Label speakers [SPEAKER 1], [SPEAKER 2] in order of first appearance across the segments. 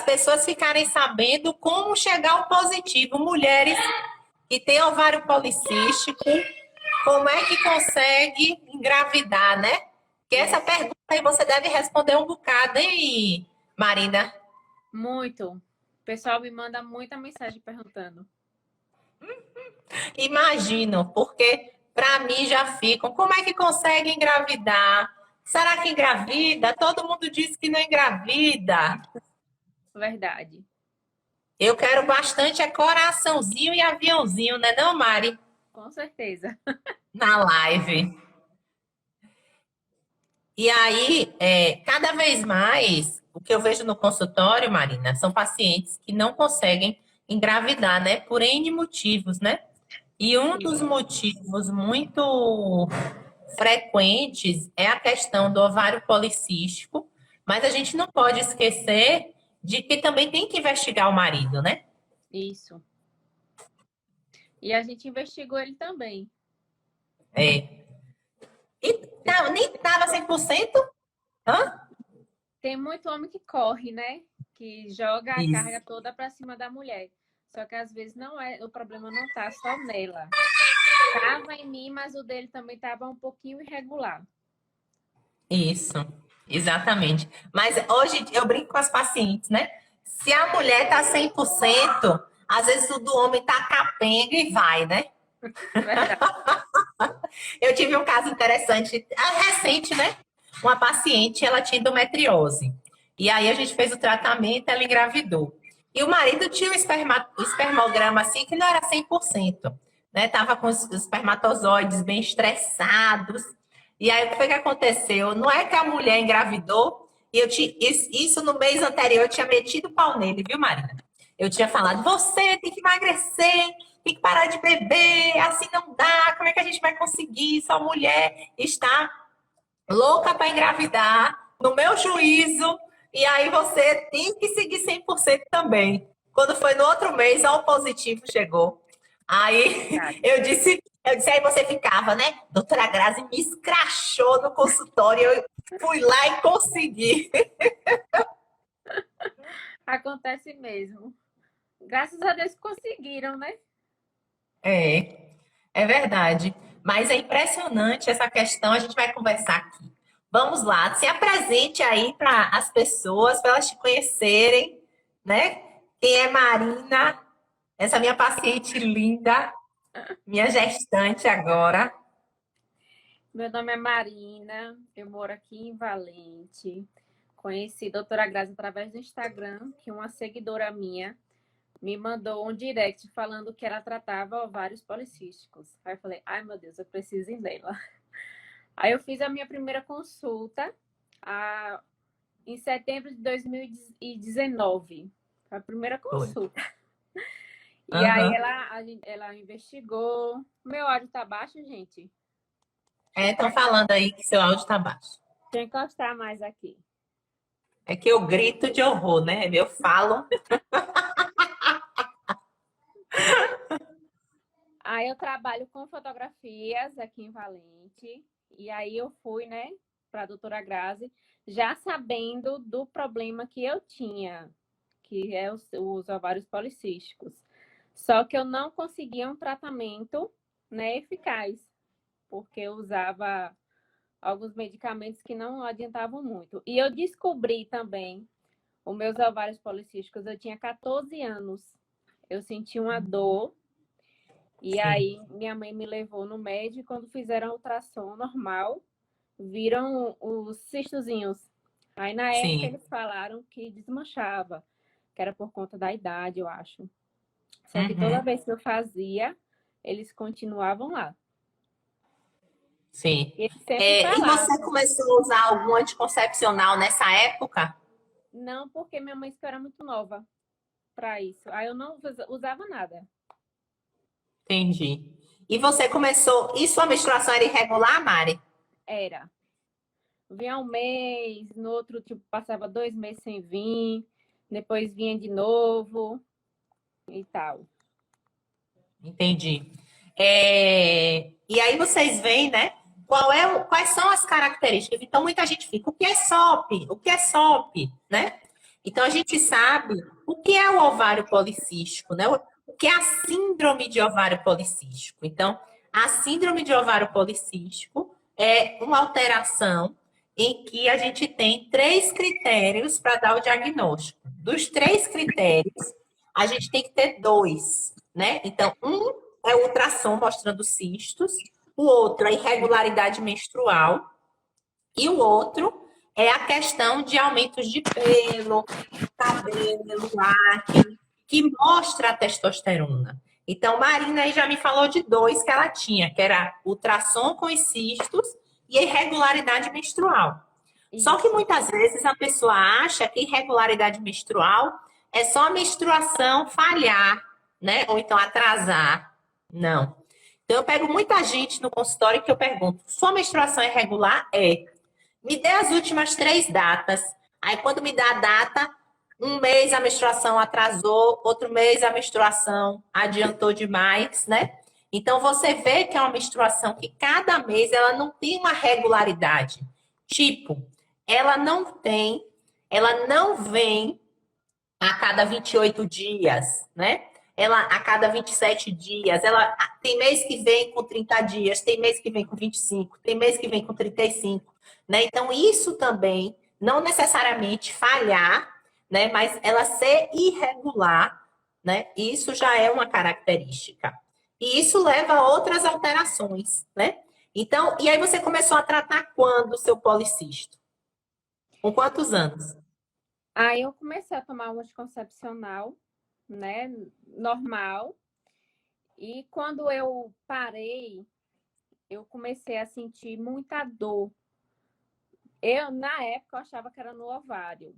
[SPEAKER 1] pessoas ficarem sabendo como chegar ao positivo. Mulheres que têm ovário policístico, como é que consegue engravidar, né? Porque essa pergunta aí você deve responder um bocado, hein, Marina?
[SPEAKER 2] Muito. O pessoal me manda muita mensagem perguntando.
[SPEAKER 1] Imagino, porque para mim já ficam. Como é que consegue engravidar? Será que engravida? Todo mundo diz que não engravida.
[SPEAKER 2] Verdade.
[SPEAKER 1] Eu quero bastante é coraçãozinho e aviãozinho, né, não, Mari?
[SPEAKER 2] Com certeza.
[SPEAKER 1] Na live. E aí, cada vez mais, o que eu vejo no consultório, Marina, são pacientes que não conseguem engravidar, né? Por N motivos, né? E um dos motivos muito frequentes é a questão do ovário policístico, mas a gente não pode esquecer de que também tem que investigar o marido, né?
[SPEAKER 2] Isso. E a gente investigou ele também.
[SPEAKER 1] É. E nem estava 100%? Hã?
[SPEAKER 2] Tem muito homem que corre, né? Que joga a
[SPEAKER 1] Isso.
[SPEAKER 2] carga toda para cima da mulher. Só que às vezes não é, o problema não tá só nela. Tava em mim, mas o dele também tava um pouquinho irregular.
[SPEAKER 1] Isso, exatamente. Mas hoje eu brinco com as pacientes, né? Se a mulher tá 100%, às vezes o do homem tá capenga e vai, né?
[SPEAKER 2] Verdade.
[SPEAKER 1] Eu tive um caso interessante, recente, né? Uma paciente, ela tinha endometriose. E aí a gente fez o tratamento, ela engravidou. E o marido tinha o espermograma assim, que não era 100%, né? Tava com os espermatozoides bem estressados. E aí o que foi que aconteceu? Não é que a mulher engravidou, e eu tinha, isso no mês anterior eu tinha metido o pau nele, viu, Marina? Eu tinha falado, você tem que emagrecer, tem que parar de beber, assim não dá, como é que a gente vai conseguir? Sua mulher está louca para engravidar, no meu juízo, e aí você tem que seguir 100% também. Quando foi no outro mês, ó, o positivo chegou. Aí
[SPEAKER 2] Verdade.
[SPEAKER 1] eu disse, aí você ficava, né? Doutora Grazi me escrachou no consultório, eu fui lá e consegui.
[SPEAKER 2] Acontece mesmo. Graças a Deus conseguiram, né?
[SPEAKER 1] É verdade. Mas é impressionante essa questão, a gente vai conversar aqui. Vamos lá, se apresente aí para as pessoas, para elas te conhecerem, né? Quem é Marina? Essa minha paciente linda, minha gestante agora.
[SPEAKER 2] Meu nome é Marina, eu moro aqui em Valente. Conheci a doutora Grazi através do Instagram, que uma seguidora minha me mandou um direct falando que ela tratava ovários policísticos. Aí eu falei, ai meu Deus, eu preciso ir dela. Aí eu fiz a minha primeira consulta em setembro de 2019. Foi a primeira
[SPEAKER 1] Foi.
[SPEAKER 2] consulta. E aí
[SPEAKER 1] Aham.
[SPEAKER 2] ela investigou. Meu áudio tá baixo, gente?
[SPEAKER 1] Estão falando aí que seu áudio está baixo.
[SPEAKER 2] Deixa eu encostar mais aqui.
[SPEAKER 1] É que eu grito de horror, né? Eu falo.
[SPEAKER 2] Aí eu trabalho com fotografias aqui em Valente. E aí eu fui, né, para a doutora Grazi, já sabendo do problema que eu tinha, que é os ovários policísticos. Só que eu não conseguia um tratamento, né, eficaz, porque eu usava alguns medicamentos que não adiantavam muito. E eu descobri também os meus ovários policísticos, eu tinha 14 anos. Eu senti uma dor e
[SPEAKER 1] Sim.
[SPEAKER 2] aí minha mãe me levou no médico e quando fizeram a ultrassom normal, viram os cistozinhos. Aí na época
[SPEAKER 1] Sim.
[SPEAKER 2] eles falaram que desmanchava, que era por conta da idade, eu acho. Só que toda
[SPEAKER 1] Uhum.
[SPEAKER 2] vez que eu fazia, eles continuavam lá.
[SPEAKER 1] Sim.
[SPEAKER 2] E eles sempre
[SPEAKER 1] E você
[SPEAKER 2] falavam,
[SPEAKER 1] começou a usar algum anticoncepcional nessa época?
[SPEAKER 2] não porque minha mãe era muito nova para isso. Aí eu não usava nada.
[SPEAKER 1] Entendi. E você começou. E sua menstruação era irregular, Mari?
[SPEAKER 2] Era. Vinha um mês, no outro, tipo, passava 2 meses sem vir, depois vinha de novo e tal.
[SPEAKER 1] Entendi. E aí vocês veem, né? Quais são as características? Então, muita gente fica, o que é SOP? O que é SOP? Né? Então, a gente sabe o que é o ovário policístico, né? O que é a síndrome de ovário policístico. Então, a síndrome de ovário policístico é uma alteração em que a gente tem 3 critérios para dar o diagnóstico. Dos 3 critérios, a gente tem que ter 2, né? Então, um é o ultrassom mostrando cistos, o outro é irregularidade menstrual, e o outro é a questão de aumentos de pelo, cabelo, acne, que mostra a testosterona. Então, Marina aí já me falou de 2 que ela tinha, que era ultrassom com os cistos e a irregularidade menstrual. Só que
[SPEAKER 2] Isso.
[SPEAKER 1] muitas vezes a pessoa acha que irregularidade menstrual é só a menstruação falhar, né? Ou então atrasar. Não. Então, eu pego muita gente no consultório que eu pergunto: sua menstruação é irregular? É. Me dê as últimas 3 datas. Aí, quando me dá a data, um mês a menstruação atrasou, outro mês a menstruação adiantou demais, né? Então, você vê que é uma menstruação que cada mês ela não tem uma regularidade. Tipo, ela não vem a cada 28 dias, né? Ela a cada 27 dias. Ela tem mês que vem com 30 dias, tem mês que vem com 25, tem mês que vem com 35, né? Então isso também não necessariamente falhar, né, mas ela ser irregular, né? Isso já é uma característica. E isso leva a outras alterações, né? Então, e aí você começou a tratar quando o seu policisto? Com quantos anos?
[SPEAKER 2] Aí eu comecei a tomar um anticoncepcional, né, normal. E quando eu parei, eu comecei a sentir muita dor. Eu, na época, eu achava que era no ovário.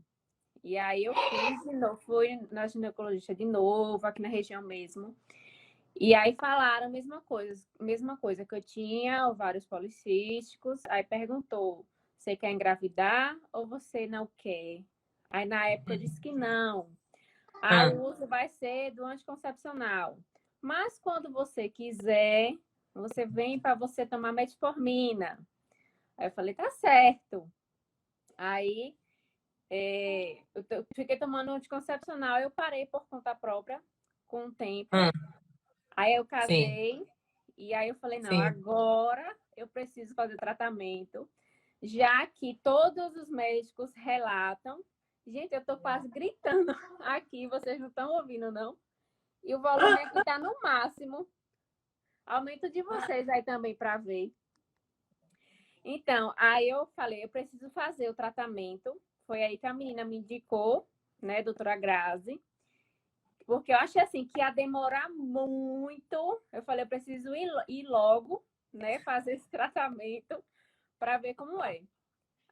[SPEAKER 2] E aí eu fiz de novo, fui na ginecologista de novo, aqui na região mesmo. E aí falaram mesma coisa, que eu tinha ovários policísticos. Aí perguntou, você quer engravidar ou você não quer? Aí na época eu disse que não.
[SPEAKER 1] Ah,
[SPEAKER 2] O uso vai ser do anticoncepcional. Mas quando você quiser, você vem para você tomar metformina. Aí eu falei, tá certo. Aí eu fiquei tomando anticoncepcional, eu parei por conta própria com o tempo.
[SPEAKER 1] ah,
[SPEAKER 2] Aí eu
[SPEAKER 1] sim,
[SPEAKER 2] casei e aí eu falei, não,
[SPEAKER 1] sim.
[SPEAKER 2] agora eu preciso fazer tratamento, já que todos os médicos relatam. Gente, eu tô quase gritando aqui, vocês não estão ouvindo, não? E o volume aqui tá no máximo. Aumento de vocês aí também para ver. Então, aí eu falei, eu preciso fazer o tratamento. Foi aí que a menina me indicou, né, doutora Grazi, porque eu achei assim que ia demorar muito. Eu falei, eu preciso ir logo, né, fazer esse tratamento para ver como é.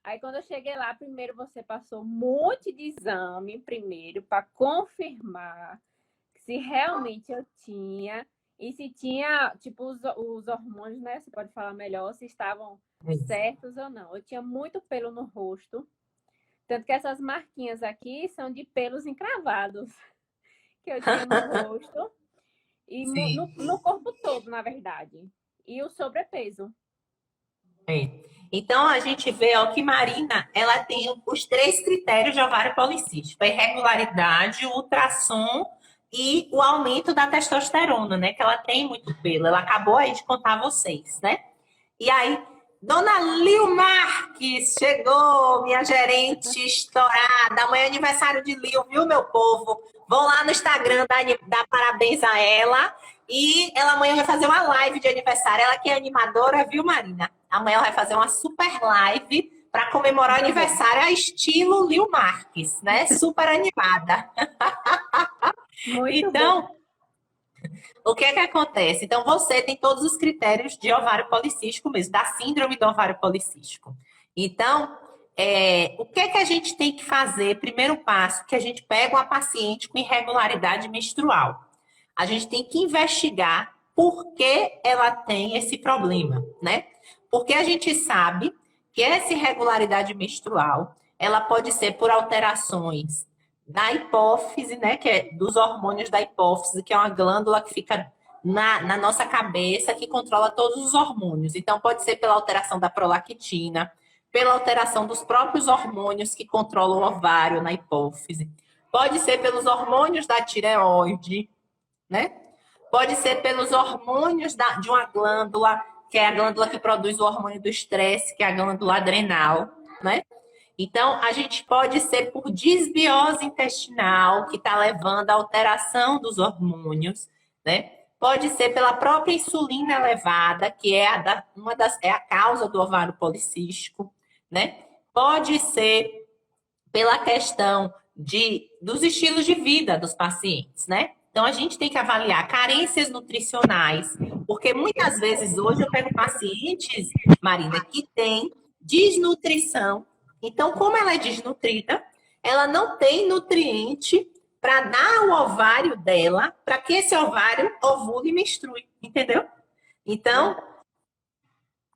[SPEAKER 2] Aí quando eu cheguei lá, primeiro você passou um monte de exame primeiro para confirmar se realmente eu tinha e se tinha, tipo, os hormônios, né? Você pode falar melhor, se estavam certos ou não. Eu tinha muito pelo no rosto, tanto que essas marquinhas aqui são de pelos encravados que eu tinha no rosto e
[SPEAKER 1] Sim.
[SPEAKER 2] no corpo todo, na verdade. E o sobrepeso.
[SPEAKER 1] É. Então, a gente vê ó, que Marina, ela tem os 3 critérios de ovário policístico: a irregularidade, o ultrassom e o aumento da testosterona, né? Que ela tem muito pelo. Ela acabou aí de contar a vocês, né? E aí, Dona Lil Marques chegou, minha gerente estourada. Amanhã é aniversário de Lil, viu, meu povo? Vão lá no Instagram dar parabéns a ela. E ela amanhã vai fazer uma live de aniversário. Ela que é animadora, viu, Marina? Amanhã ela vai fazer uma super live para comemorar o aniversário a estilo Lil Marques, né? Super animada.
[SPEAKER 2] Muito bom.
[SPEAKER 1] Então, o que é que acontece? Então, você tem todos os critérios de ovário policístico mesmo, da síndrome do ovário policístico. Então, o que é que a gente tem que fazer? Primeiro passo, que a gente pega uma paciente com irregularidade menstrual. A gente tem que investigar por que ela tem esse problema, né? Porque a gente sabe que essa irregularidade menstrual, ela pode ser por alterações da hipófise, né, que é dos hormônios da hipófise, que é uma glândula que fica na nossa cabeça, que controla todos os hormônios. Então, pode ser pela alteração da prolactina, pela alteração dos próprios hormônios que controlam o ovário na hipófise. Pode ser pelos hormônios da tireoide, né? Pode ser pelos hormônios de uma glândula, que é a glândula que produz o hormônio do estresse, que é a glândula adrenal, né? Então, a gente pode ser por disbiose intestinal, que está levando à alteração dos hormônios, né? Pode ser pela própria insulina elevada, que é a causa do ovário policístico, né? Pode ser pela questão dos estilos de vida dos pacientes, né? Então, a gente tem que avaliar carências nutricionais, porque muitas vezes hoje eu pego pacientes, Marina, que têm desnutrição. Então, como ela é desnutrida, ela não tem nutriente para dar ao ovário dela, para que esse ovário ovule e menstrue, entendeu? Então,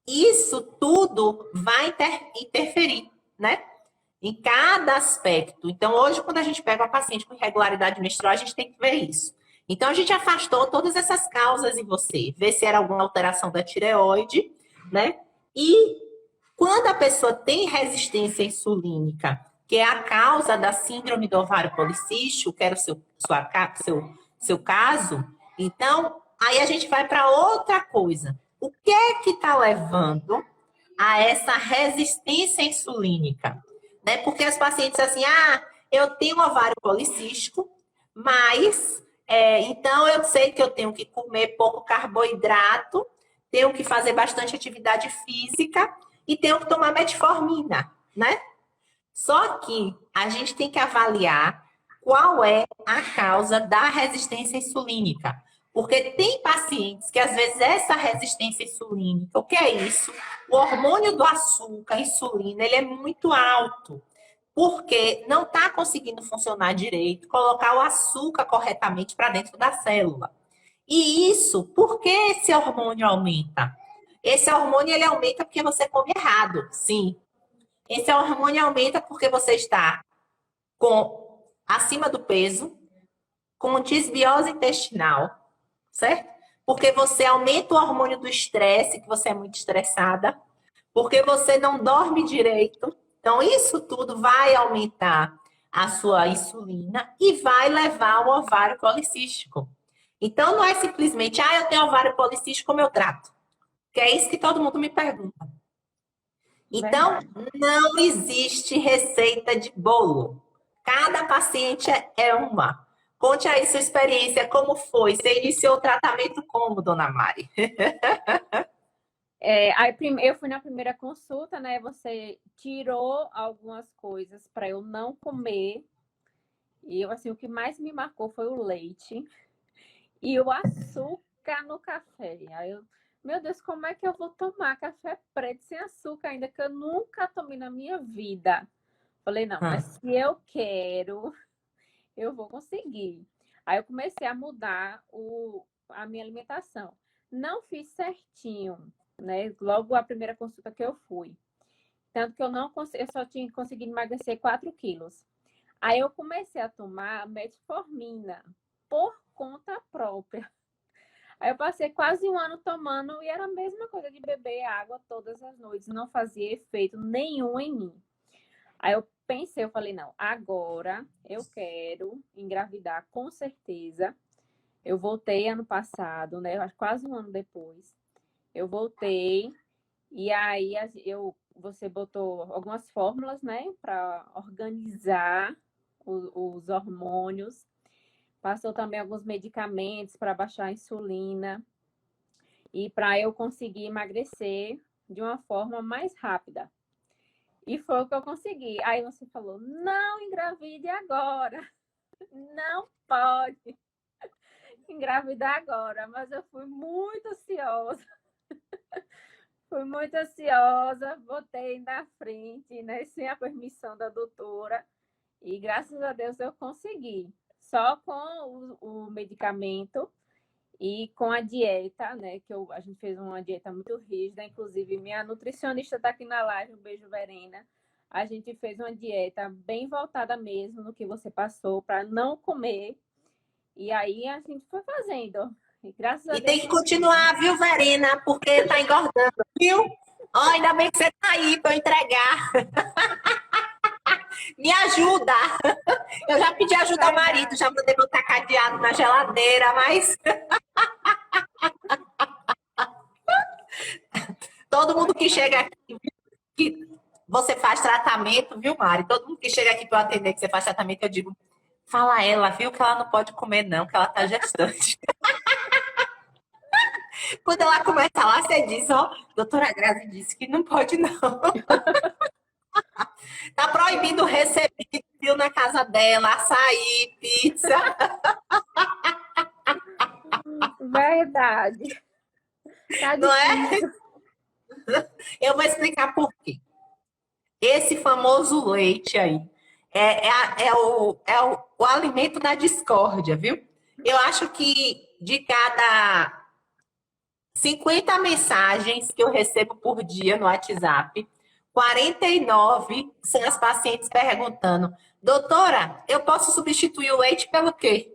[SPEAKER 1] isso tudo vai interferir, né? Em cada aspecto. Então, hoje, quando a gente pega uma paciente com irregularidade menstrual, a gente tem que ver isso. Então, a gente afastou todas essas causas em você, ver se era alguma alteração da tireoide, né? E quando a pessoa tem resistência insulínica, que é a causa da síndrome do ovário policístico, que era seu caso, então, aí a gente vai para outra coisa. O que é que está levando a essa resistência insulínica? Né? Porque as pacientes assim, eu tenho ovário policístico, mas então eu sei que eu tenho que comer pouco carboidrato, tenho que fazer bastante atividade física e tenho que tomar metformina, né? Só que a gente tem que avaliar qual é a causa da resistência insulínica. Porque tem pacientes que, às vezes, essa resistência insulínica, o que é isso? O hormônio do açúcar, a insulina, ele é muito alto. Porque não está conseguindo funcionar direito, colocar o açúcar corretamente para dentro da célula. E isso, por que esse hormônio aumenta? Esse hormônio, ele aumenta porque você come errado, sim. Esse hormônio aumenta porque você está acima do peso, com desbiose intestinal, certo? Porque você aumenta o hormônio do estresse, que você é muito estressada, porque você não dorme direito. Então, isso tudo vai aumentar a sua insulina e vai levar ao ovário policístico. Então, não é simplesmente, eu tenho ovário policístico, como eu trato? Que é isso que todo mundo me pergunta. Então, não existe receita de bolo. Cada paciente é uma. Conte aí sua experiência, como foi? Você iniciou o tratamento como, dona Mari?
[SPEAKER 2] Aí eu fui na primeira consulta, né? Você tirou algumas coisas para eu não comer. E eu, assim, o que mais me marcou foi o leite e o açúcar no café. Aí eu, meu Deus, como é que eu vou tomar café preto sem açúcar ainda, que eu nunca tomei na minha vida? Falei, não, mas se eu quero, eu vou conseguir. Aí eu comecei a mudar a minha alimentação. Não fiz certinho, né? Logo a primeira consulta que eu fui. Tanto que eu só tinha conseguido emagrecer 4 quilos. Aí eu comecei a tomar metformina por conta própria. Aí eu passei quase um ano tomando e era a mesma coisa de beber água todas as noites. Não fazia efeito nenhum em mim. Aí eu pensei, eu falei, não, agora eu quero engravidar com certeza. Eu voltei ano passado, né? Quase um ano depois. Eu voltei e aí você botou algumas fórmulas, né? Para organizar os hormônios. Passou também alguns medicamentos para baixar a insulina e para eu conseguir emagrecer de uma forma mais rápida. E foi o que eu consegui. Aí você falou, não engravide agora. Não pode engravidar agora. Mas eu fui muito ansiosa. Fui muito ansiosa, botei na frente, né? Sem a permissão da doutora. E graças a Deus eu consegui. Só com o medicamento e com a dieta, né? Que a gente fez uma dieta muito rígida. Inclusive, minha nutricionista está aqui na live. Um beijo, Verena. A gente fez uma dieta bem voltada mesmo no que você passou para não comer. E aí a gente foi fazendo. E graças a Deus.
[SPEAKER 1] Tem que continuar, viu, Verena? Porque tá engordando, viu? Ó, ainda bem que você tá aí para eu entregar. Me ajuda. Eu já pedi ajuda ao marido, já mandei botar cadeado na geladeira, mas todo mundo que chega aqui, que você faz tratamento, viu, Mari? Todo mundo que chega aqui para atender que você faz tratamento, eu digo, fala a ela, viu, que ela não pode comer não, que ela tá gestante. Quando ela começa lá, você diz, ó, doutora Grazi disse que não pode não. Tá proibido receber viu, na casa dela, açaí, pizza.
[SPEAKER 2] Verdade. Tá
[SPEAKER 1] Não é?
[SPEAKER 2] difícil.
[SPEAKER 1] Eu vou explicar por quê. Esse famoso leite aí é o alimento da discórdia, viu? Eu acho que de cada 50 mensagens que eu recebo por dia no WhatsApp, 49 são as pacientes perguntando: doutora, eu posso substituir o leite pelo quê?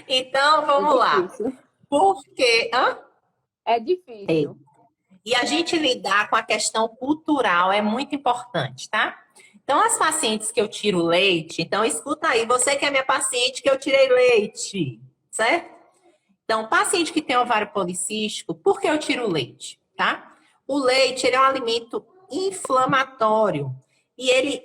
[SPEAKER 1] Então,
[SPEAKER 2] É
[SPEAKER 1] vamos lá.
[SPEAKER 2] difícil.
[SPEAKER 1] Por quê? Hã?
[SPEAKER 2] É difícil.
[SPEAKER 1] E a gente lidar com a questão cultural é muito importante, tá? Então, as pacientes que eu tiro leite, então escuta aí, você que é minha paciente que eu tirei leite, certo? Então, paciente que tem ovário policístico, por que eu tiro leite, tá? O leite, ele é um alimento inflamatório e ele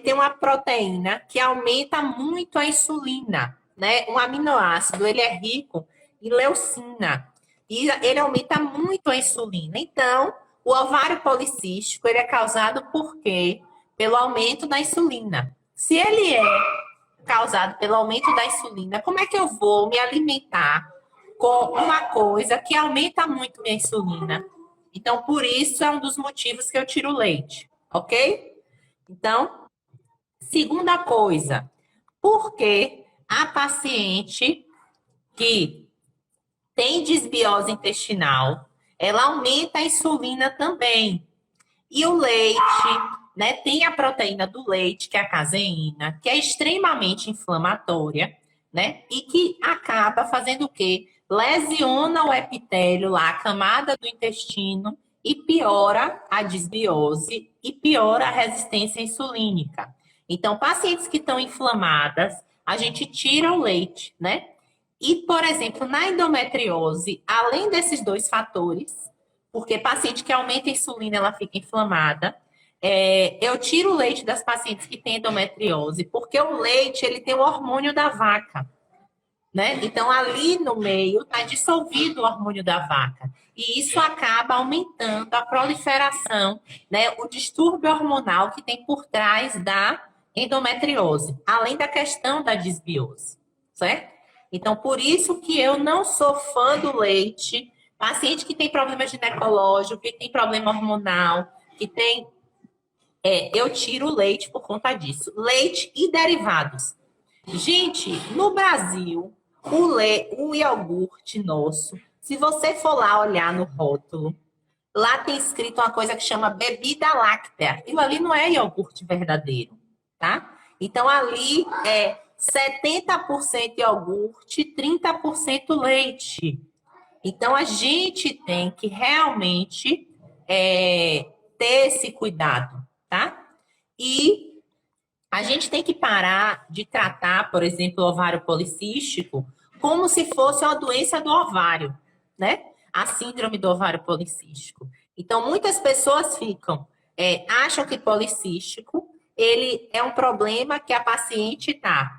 [SPEAKER 1] tem uma proteína que aumenta muito a insulina, né? Um aminoácido, ele é rico em leucina e ele aumenta muito a insulina. Então, o ovário policístico, ele é causado por quê? Pelo aumento da insulina. Se ele é causado pelo aumento da insulina, como é que eu vou me alimentar com uma coisa que aumenta muito minha insulina? Então, por isso é um dos motivos que eu tiro o leite, ok? Então, segunda coisa, por que a paciente que tem desbiose intestinal, ela aumenta a insulina também? E o leite, né, tem a proteína do leite, que é a caseína, que é extremamente inflamatória, né? E que acaba fazendo o quê? Lesiona o epitélio lá, a camada do intestino, e piora a desbiose e piora a resistência insulínica. Então, pacientes que estão inflamadas, a gente tira o leite, né? E, por exemplo, na endometriose, além desses dois fatores, porque paciente que aumenta a insulina, ela fica inflamada. Eu tiro o leite das pacientes que têm endometriose, porque o leite, ele tem o hormônio da vaca, né? Então, ali no meio está dissolvido o hormônio da vaca. E isso acaba aumentando a proliferação, né? O distúrbio hormonal que tem por trás da endometriose, além da questão da desbiose, certo? Então, por isso que eu não sou fã do leite. Paciente que tem problema ginecológico, que tem problema hormonal, que tem. Eu tiro o leite por conta disso. Leite e derivados. Gente, no Brasil, o iogurte nosso, se você for lá olhar no rótulo, lá tem escrito uma coisa que chama bebida láctea. Aquilo ali não é iogurte verdadeiro, tá? Então, ali é 70% iogurte, 30% leite. Então, a gente tem que realmente ter esse cuidado, tá? E a gente tem que parar de tratar, por exemplo, o ovário policístico como se fosse uma doença do ovário, né? A síndrome do ovário policístico. Então, muitas pessoas acham que policístico, ele é um problema que a paciente tá.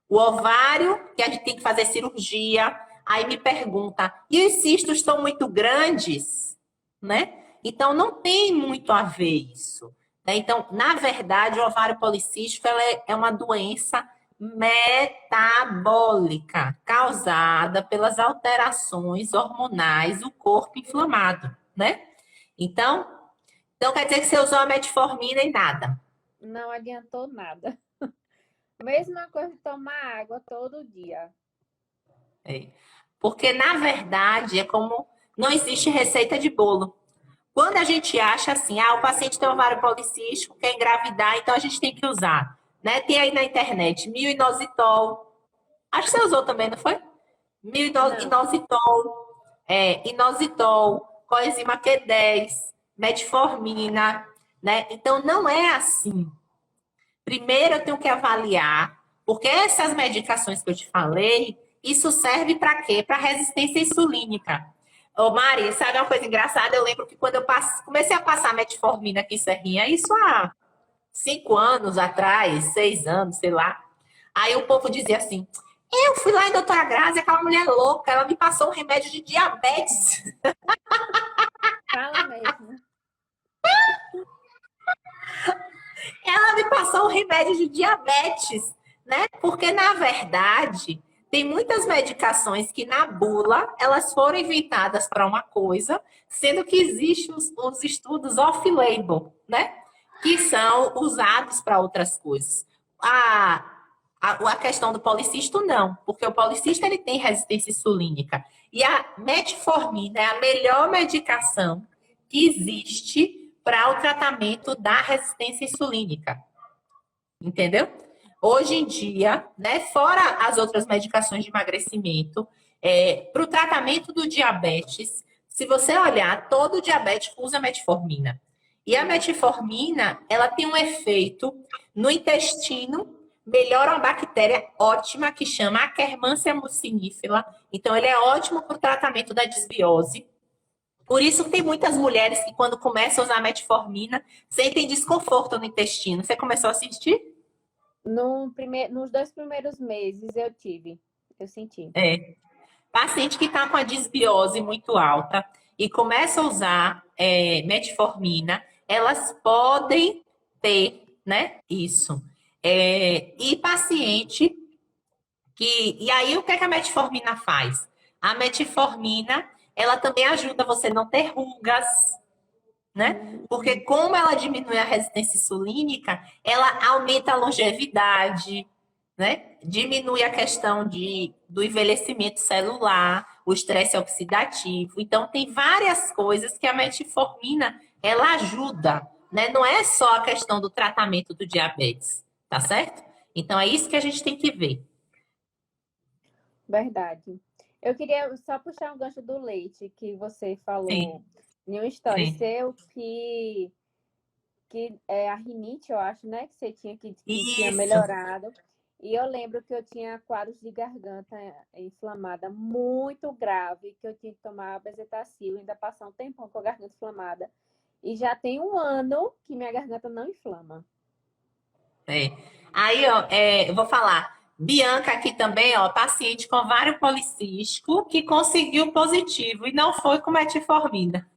[SPEAKER 1] O ovário, que a gente tem que fazer cirurgia, aí me pergunta, e os cistos estão muito grandes, né? Então, não tem muito a ver isso, né? Então, na verdade, o ovário policístico é uma doença metabólica causada pelas alterações hormonais do corpo inflamado, né? Então quer dizer que você usou a metformina e nada.
[SPEAKER 2] Não adiantou nada. Mesma coisa de tomar água todo dia.
[SPEAKER 1] É. Porque, na verdade, é como não existe receita de bolo. Quando a gente acha assim, o paciente tem ovário policístico, quer engravidar, então a gente tem que usar. Né? Tem aí na internet, mioinositol. Acho que você usou também, não foi?
[SPEAKER 2] Não.
[SPEAKER 1] Inositol, inositol, coenzima Q10, metformina, né? Então, não é assim. Primeiro, eu tenho que avaliar, porque essas medicações que eu te falei, isso serve para quê? Para resistência insulínica. Ô, Mari, sabe uma coisa engraçada? Eu lembro que quando eu comecei a passar metformina aqui em Serrinha, isso há 5 anos atrás, 6 anos, sei lá. Aí o povo dizia assim: eu fui lá em doutora Grazi, aquela mulher louca, ela me passou um remédio de diabetes.
[SPEAKER 2] Fala mesmo.
[SPEAKER 1] Ela me passou um remédio de diabetes, né? Porque, na verdade, tem muitas medicações que na bula elas foram inventadas para uma coisa, sendo que existem os estudos off-label, né? Que são usados para outras coisas. A, a questão do policisto, não, porque o policista ele tem resistência insulínica. E a metformina é a melhor medicação que existe para o tratamento da resistência insulínica. Entendeu? Hoje em dia, né, fora as outras medicações de emagrecimento, para o tratamento do diabetes, se você olhar, todo diabético usa metformina. E a metformina, ela tem um efeito no intestino, melhora uma bactéria ótima que chama Akkermansia mucinifera. Então, ele é ótimo para o tratamento da desbiose. Por isso tem muitas mulheres que, quando começam a usar metformina, sentem desconforto no intestino. Você começou a assistir?
[SPEAKER 2] Nos 2 primeiros meses eu senti.
[SPEAKER 1] É. Paciente que está com a desbiose muito alta e começa a usar metformina, elas podem ter, né, isso. E paciente que... E aí, o que é que a metformina faz? A metformina, ela também ajuda você a não ter rugas, né? Porque como ela diminui a resistência insulínica, ela aumenta a longevidade, né? Diminui a questão do envelhecimento celular, o estresse oxidativo. Então, tem várias coisas que a metformina, ela ajuda, né? Não é só a questão do tratamento do diabetes, tá certo? Então, é isso que a gente tem que ver.
[SPEAKER 2] Verdade. Eu queria só puxar um gancho do leite que você falou
[SPEAKER 1] Sim,
[SPEAKER 2] em uma história
[SPEAKER 1] sim.
[SPEAKER 2] seu que é a rinite, eu acho, né? Que você tinha que tinha
[SPEAKER 1] Isso.
[SPEAKER 2] melhorado. E eu lembro que eu tinha quadros de garganta inflamada muito grave, que eu tinha que tomar bezetacil, ainda passar um tempão com a garganta inflamada. E já tem 1 ano que minha garganta não inflama.
[SPEAKER 1] É. Aí, ó, eu vou falar. Bianca aqui também, ó, paciente com ovário policístico que conseguiu positivo e não foi com metformina.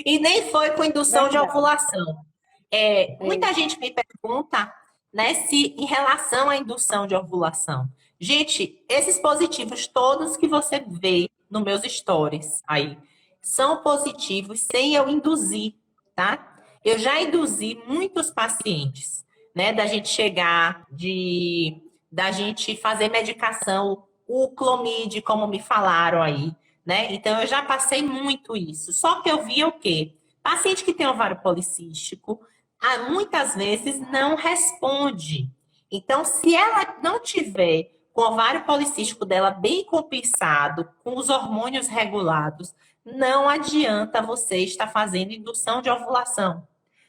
[SPEAKER 1] E nem foi com indução de
[SPEAKER 2] Verdade.
[SPEAKER 1] ovulação.
[SPEAKER 2] É.
[SPEAKER 1] Muita gente me pergunta, né, se em relação à indução de ovulação. Gente, esses positivos todos que você vê nos meus stories aí são positivos sem eu induzir, tá? Eu já induzi muitos pacientes, né, da gente chegar da gente fazer medicação, o Clomid, como me falaram aí, né? Então eu já passei muito isso. Só que eu via o quê? Paciente que tem ovário policístico, muitas vezes não responde. Então, se ela não tiver com o ovário policístico dela bem compensado, com os hormônios regulados, não adianta você estar fazendo indução de ovulação.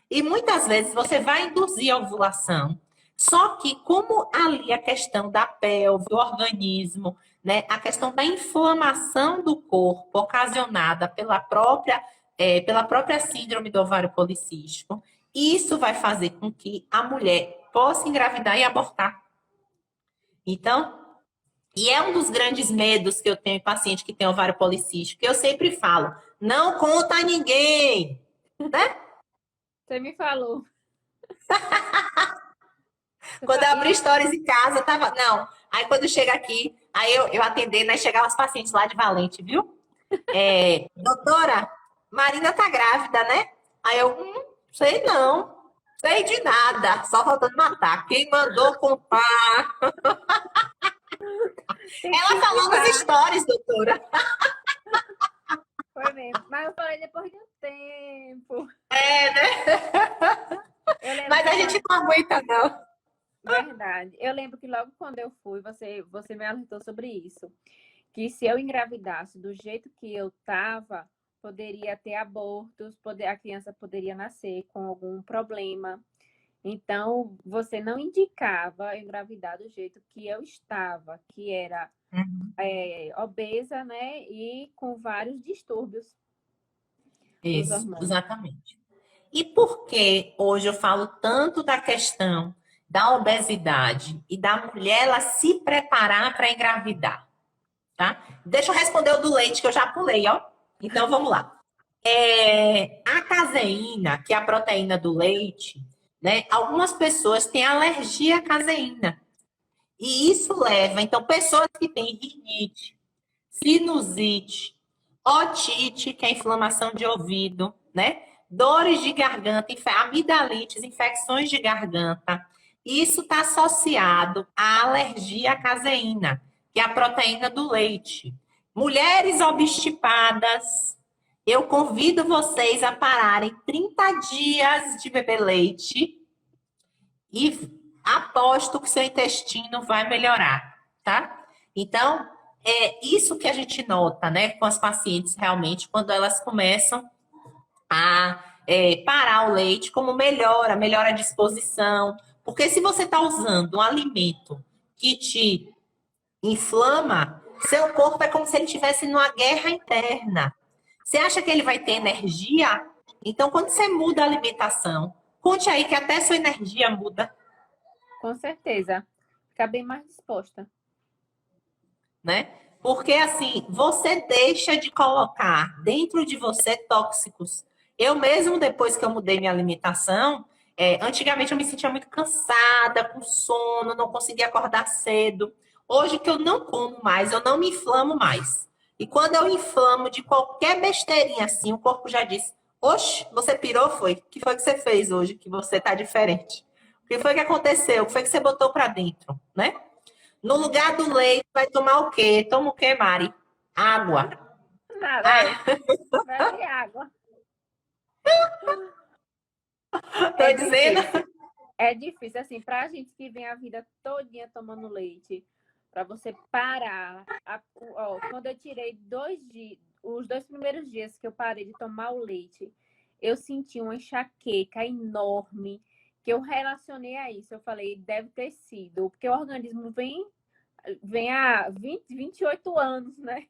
[SPEAKER 1] E muitas vezes você vai induzir a ovulação. Só que, como ali a questão da pelve, do organismo, né, a questão da inflamação do corpo ocasionada pela própria síndrome do ovário policístico, isso vai fazer com que a mulher possa engravidar e abortar. Então, e é um dos grandes medos que eu tenho em paciente que tem ovário policístico, que eu sempre falo, não conta a ninguém, né?
[SPEAKER 2] Você me falou.
[SPEAKER 1] Quando eu abri
[SPEAKER 2] E
[SPEAKER 1] stories em casa, tava. Não. Aí quando chega aqui, aí eu atendendo, aí chegavam os pacientes lá de Valente, viu? Doutora, Marina tá grávida, né? Aí eu, sei não. Sei de nada, só faltando matar. Quem mandou contar?
[SPEAKER 2] tem que
[SPEAKER 1] Ela falou nos
[SPEAKER 2] incentivar.
[SPEAKER 1] stories, doutora.
[SPEAKER 2] Foi mesmo. Mas eu falei depois de um tempo.
[SPEAKER 1] É, né?
[SPEAKER 2] Eu lembro
[SPEAKER 1] Mas
[SPEAKER 2] que
[SPEAKER 1] a gente não aguenta, não.
[SPEAKER 2] Verdade. Eu lembro que logo quando eu fui, você me alertou sobre isso. Que se eu engravidasse do jeito que eu estava, poderia ter abortos, a criança poderia nascer com algum problema. Então, você não indicava eu engravidar do jeito que eu estava, que era
[SPEAKER 1] Uhum.
[SPEAKER 2] obesa, né? E com vários distúrbios dos
[SPEAKER 1] Isso,
[SPEAKER 2] hormônios.
[SPEAKER 1] exatamente. E por que hoje eu falo tanto da questão da obesidade e da mulher ela se preparar para engravidar, tá? Deixa eu responder o do leite que eu já pulei, ó. Então vamos lá. A caseína, que é a proteína do leite, né? Algumas pessoas têm alergia à caseína. E isso leva, então, pessoas que têm rinite, sinusite, otite, que é inflamação de ouvido, né? Dores de garganta, amidalites, infecções de garganta. Isso está associado à alergia à caseína, que é a proteína do leite. Mulheres obstipadas, eu convido vocês a pararem 30 dias de beber leite e aposto que seu intestino vai melhorar, tá? Então, é isso que a gente nota, né, com as pacientes realmente, quando elas começam a parar o leite, como melhora a disposição. Porque se você está usando um alimento que te inflama, seu corpo é como se ele estivesse numa guerra interna. Você acha que ele vai ter energia? Então, quando você muda a alimentação, conte aí que até sua energia muda.
[SPEAKER 2] Com certeza. Ficar bem mais disposta.
[SPEAKER 1] Né? Porque assim, você deixa de colocar dentro de você tóxicos. Eu mesmo, depois que eu mudei minha alimentação, antigamente eu me sentia muito cansada, com sono, não conseguia acordar cedo. Hoje que eu não como mais, eu não me inflamo mais. E quando eu inflamo de qualquer besteirinha assim, o corpo já diz: Oxe, você pirou, foi? O que foi que você fez hoje que você tá diferente? O que foi que aconteceu? O que foi que você botou para dentro, né? No lugar do leite, vai tomar o quê? Toma o quê, Mari? Água.
[SPEAKER 2] Nada,
[SPEAKER 1] Ah,
[SPEAKER 2] bebe água. É
[SPEAKER 1] tô dizendo.
[SPEAKER 2] difícil. É difícil, assim, pra gente que vem a vida todinha tomando leite, para você parar. Quando eu tirei 2 dias, os 2 primeiros dias que eu parei de tomar o leite, eu senti uma enxaqueca enorme, que eu relacionei a isso. Eu falei, deve ter sido, porque o organismo vem há 28 anos, né?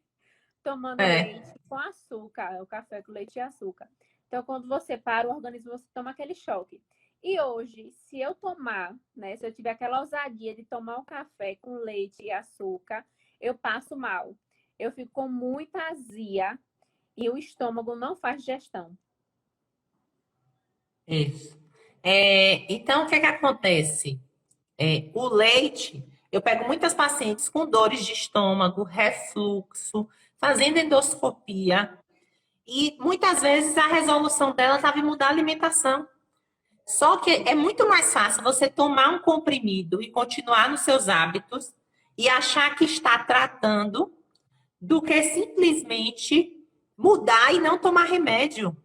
[SPEAKER 2] Tomando
[SPEAKER 1] É,
[SPEAKER 2] leite com açúcar, o café com leite e açúcar. Então, quando você para o organismo, você toma aquele choque. E hoje, se eu tomar, né, se eu tiver aquela ousadia de tomar um café com leite e açúcar, eu passo mal. Eu fico com muita azia e o estômago não faz digestão.
[SPEAKER 1] isso. Então, o que que acontece? O leite, eu pego muitas pacientes com dores de estômago, refluxo, fazendo endoscopia, e muitas vezes a resolução dela estava em mudar a alimentação. Só que é muito mais fácil você tomar um comprimido e continuar nos seus hábitos e achar que está tratando do que simplesmente mudar e não tomar remédio.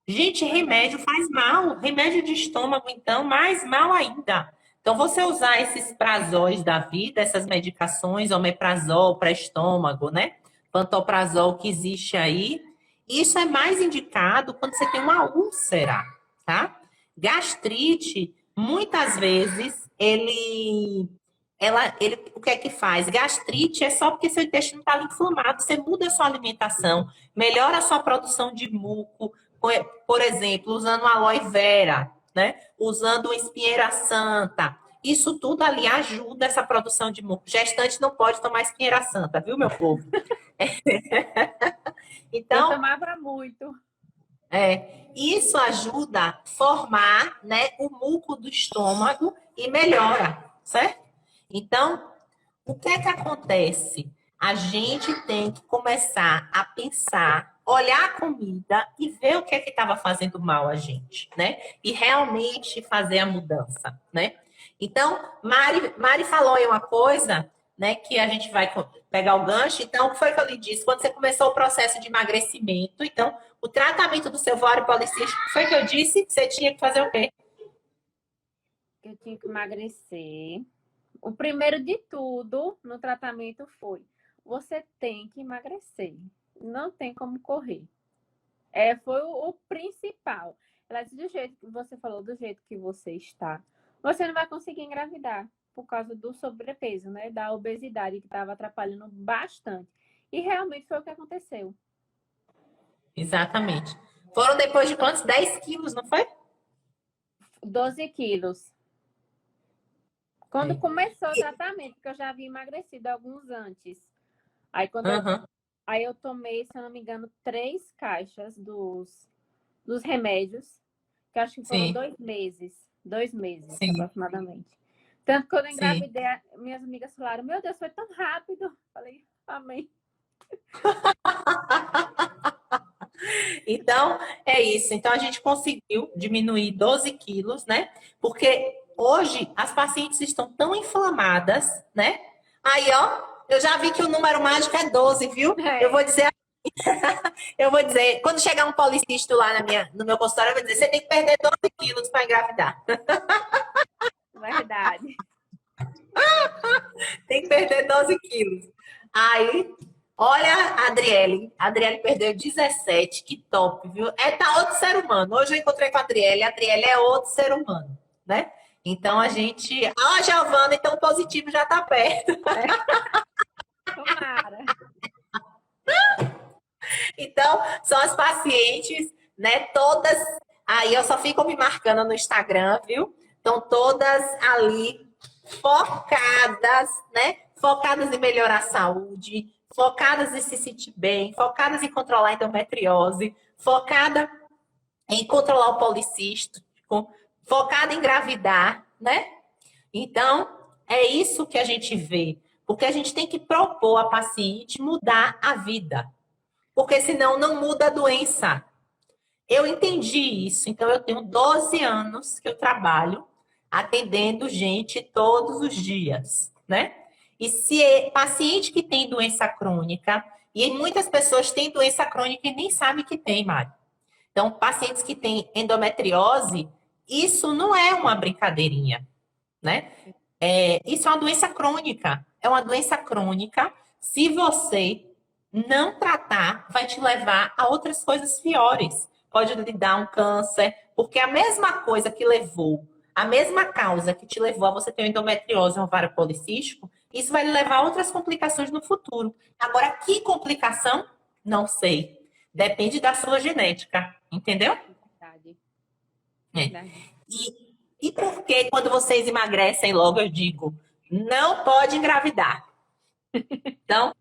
[SPEAKER 1] Gente, remédio faz mal. Remédio de estômago, então, mais mal ainda. Então, você usar esses prazóis da vida, essas medicações, omeprazol para estômago, né? Pantoprazol que existe aí, isso é mais indicado quando você tem uma úlcera, tá? Gastrite, muitas vezes, o que é que faz? Gastrite é só porque seu intestino está inflamado. Você muda a sua alimentação, melhora a sua produção de muco, por exemplo, usando aloe vera, né? Usando espinheira santa. Isso tudo ali ajuda essa produção de muco. Gestante não pode tomar espinheira santa, viu, meu povo?
[SPEAKER 2] Eu
[SPEAKER 1] Então,
[SPEAKER 2] tomava muito.
[SPEAKER 1] isso ajuda a formar, né, o muco do estômago e melhora, certo? Então, o que é que acontece? A gente tem que começar a pensar, olhar a comida e ver o que é que estava fazendo mal a gente, né? E realmente fazer a mudança, né? Então, Mari falou aí uma coisa, né, que a gente vai pegar o gancho. Então, o que foi que eu lhe disse? Quando você começou o processo de emagrecimento, então, o tratamento do seu ovário policístico, foi que eu disse que você tinha que fazer o quê?
[SPEAKER 2] que eu tinha que emagrecer. O primeiro de tudo no tratamento foi: você tem que emagrecer. Não tem como correr. Foi o principal. Ela disse, do jeito que você falou, do jeito que você está, você não vai conseguir engravidar por causa do sobrepeso, né? Da obesidade que estava atrapalhando bastante. E realmente foi o que aconteceu.
[SPEAKER 1] Exatamente. Foram depois de quantos? 10 quilos, não foi?
[SPEAKER 2] 12 quilos. Quando
[SPEAKER 1] É.
[SPEAKER 2] começou o tratamento, que eu já havia emagrecido alguns antes. Aí
[SPEAKER 1] Uhum.
[SPEAKER 2] aí eu tomei, se eu não me engano, 3 caixas dos remédios, que acho que foram
[SPEAKER 1] Sim,
[SPEAKER 2] 2 meses. 2 meses,
[SPEAKER 1] sim,
[SPEAKER 2] aproximadamente. Tanto que quando eu
[SPEAKER 1] sim.
[SPEAKER 2] engravidei, minhas amigas falaram, meu Deus, foi tão rápido. Falei, amém.
[SPEAKER 1] Então, é isso. Então, a gente conseguiu diminuir 12 quilos, né? Porque hoje as pacientes estão tão inflamadas, né? Aí, ó, eu já vi que o número mágico é 12, viu?
[SPEAKER 2] É,
[SPEAKER 1] Eu vou dizer, quando chegar um policisto lá no meu consultório, eu vou dizer, você tem que perder 12 quilos para engravidar.
[SPEAKER 2] verdade.
[SPEAKER 1] Tem que perder 12 quilos. Aí, olha a Adriele. A Adriele perdeu 17, que top, viu? Tá outro ser humano. Hoje eu encontrei com a Adriele é outro ser humano, né? Então a gente. Ah, Giovana, então o positivo já tá perto.
[SPEAKER 2] É, tomara.
[SPEAKER 1] Então, são as pacientes, né? Todas. Aí eu só fico me marcando no Instagram, viu? Estão todas ali focadas, né? Focadas em melhorar a saúde, focadas em se sentir bem, focadas em controlar a endometriose, focada em controlar o policístico, focada em engravidar, né? Então, é isso que a gente vê, porque a gente tem que propor à paciente mudar a vida, porque senão não muda a doença. Eu entendi isso, então eu tenho 12 anos que eu trabalho atendendo gente todos os dias, né? E se é paciente que tem doença crônica, e muitas pessoas têm doença crônica e nem sabem que tem, Mari. Então, pacientes que têm endometriose, isso não é uma brincadeirinha, né? Isso é uma doença crônica. É uma doença crônica. Se você não tratar, vai te levar a outras coisas piores. Pode lhe dar um câncer, porque a mesma coisa que levou, a mesma causa que te levou a você ter endometriose, um ovário policístico, isso vai lhe levar a outras complicações no futuro. Agora, que complicação? Não sei. Depende da sua genética, entendeu?
[SPEAKER 2] Verdade.
[SPEAKER 1] É.
[SPEAKER 2] Verdade.
[SPEAKER 1] E por que quando vocês emagrecem logo eu digo, não pode engravidar? Então,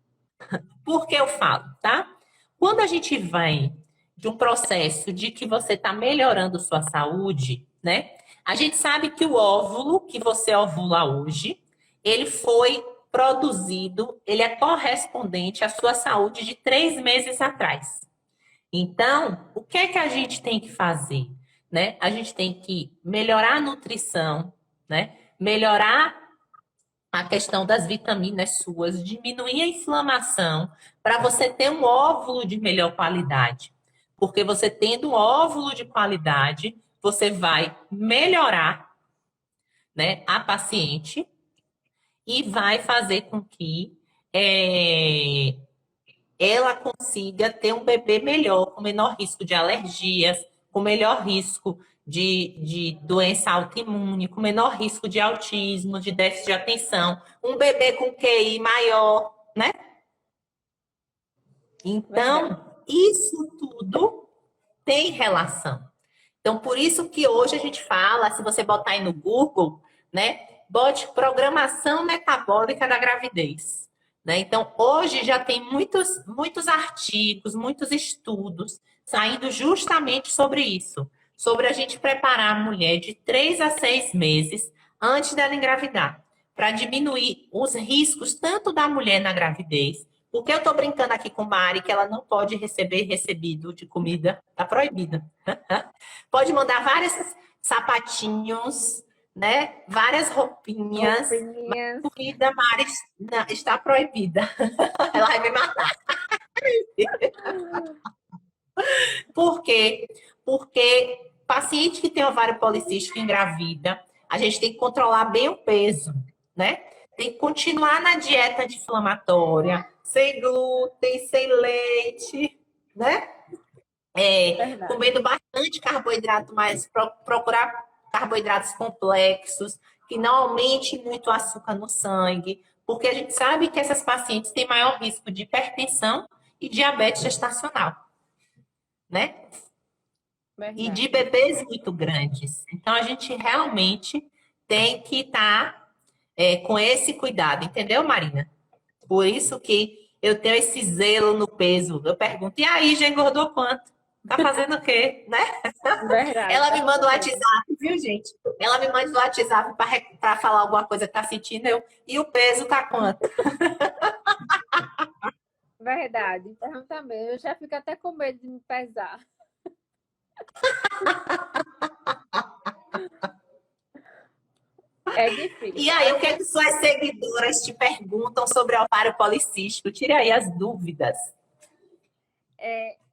[SPEAKER 1] por que eu falo, tá? Quando a gente vem de um processo de que você está melhorando sua saúde, né? A gente sabe que o óvulo que você ovula hoje, ele foi produzido, ele é correspondente à sua saúde de 3 meses atrás. Então, o que é que a gente tem que fazer? Né? A gente tem que melhorar a nutrição, né? Melhorar a questão das vitaminas suas, diminuir a inflamação, para você ter um óvulo de melhor qualidade. Porque você tendo um óvulo de qualidade, você vai melhorar, né, a paciente e vai fazer com que ela consiga ter um bebê melhor, com menor risco de alergias, com menor risco de doença autoimune, com menor risco de autismo, de déficit de atenção, um bebê com QI maior, né?
[SPEAKER 2] Verdade.
[SPEAKER 1] Então, isso tudo tem relação. Então, por isso que hoje a gente fala, se você botar aí no Google, né, bote programação metabólica da gravidez. Né? Então, hoje já tem muitos artigos, muitos estudos saindo justamente sobre isso, sobre a gente preparar a mulher de 3 a 6 meses antes dela engravidar, para diminuir os riscos tanto da mulher na gravidez, porque eu estou brincando aqui com Mari que ela não pode receber recebido de comida, está proibida. Pode mandar vários sapatinhos, né? Várias roupinhas.
[SPEAKER 2] Roupinhas.
[SPEAKER 1] Comida, Mari, está proibida. Ela vai me matar. Por quê? Porque paciente que tem ovário policístico engravida, A gente tem que controlar bem o peso, né? Tem que continuar na dieta anti-inflamatória, sem glúten, sem leite, né?
[SPEAKER 2] Verdade.
[SPEAKER 1] Comendo bastante carboidrato, mas procurar carboidratos complexos, que não aumente muito o açúcar no sangue, porque a gente sabe que essas pacientes têm maior risco de hipertensão e diabetes gestacional, né? E de
[SPEAKER 2] Verdade.
[SPEAKER 1] bebês muito grandes. Então, a gente realmente tem que estar com esse cuidado, entendeu, Marina? Por isso que eu tenho esse zelo no peso. Eu pergunto, e aí, já engordou quanto? Tá fazendo o quê? Né?
[SPEAKER 2] Verdade,
[SPEAKER 1] Ela
[SPEAKER 2] tá
[SPEAKER 1] me manda o
[SPEAKER 2] tudo bem.
[SPEAKER 1] WhatsApp, viu, gente? Ela me manda o WhatsApp para falar alguma coisa que tá sentindo. E o peso tá quanto?
[SPEAKER 2] Verdade. Pergunta mesmo. Eu já fico até com medo de me pesar. É
[SPEAKER 1] E
[SPEAKER 2] difícil.
[SPEAKER 1] aí, o
[SPEAKER 2] Às
[SPEAKER 1] que é
[SPEAKER 2] vezes,
[SPEAKER 1] que suas seguidoras te perguntam sobre ovário policístico? Tire aí as dúvidas.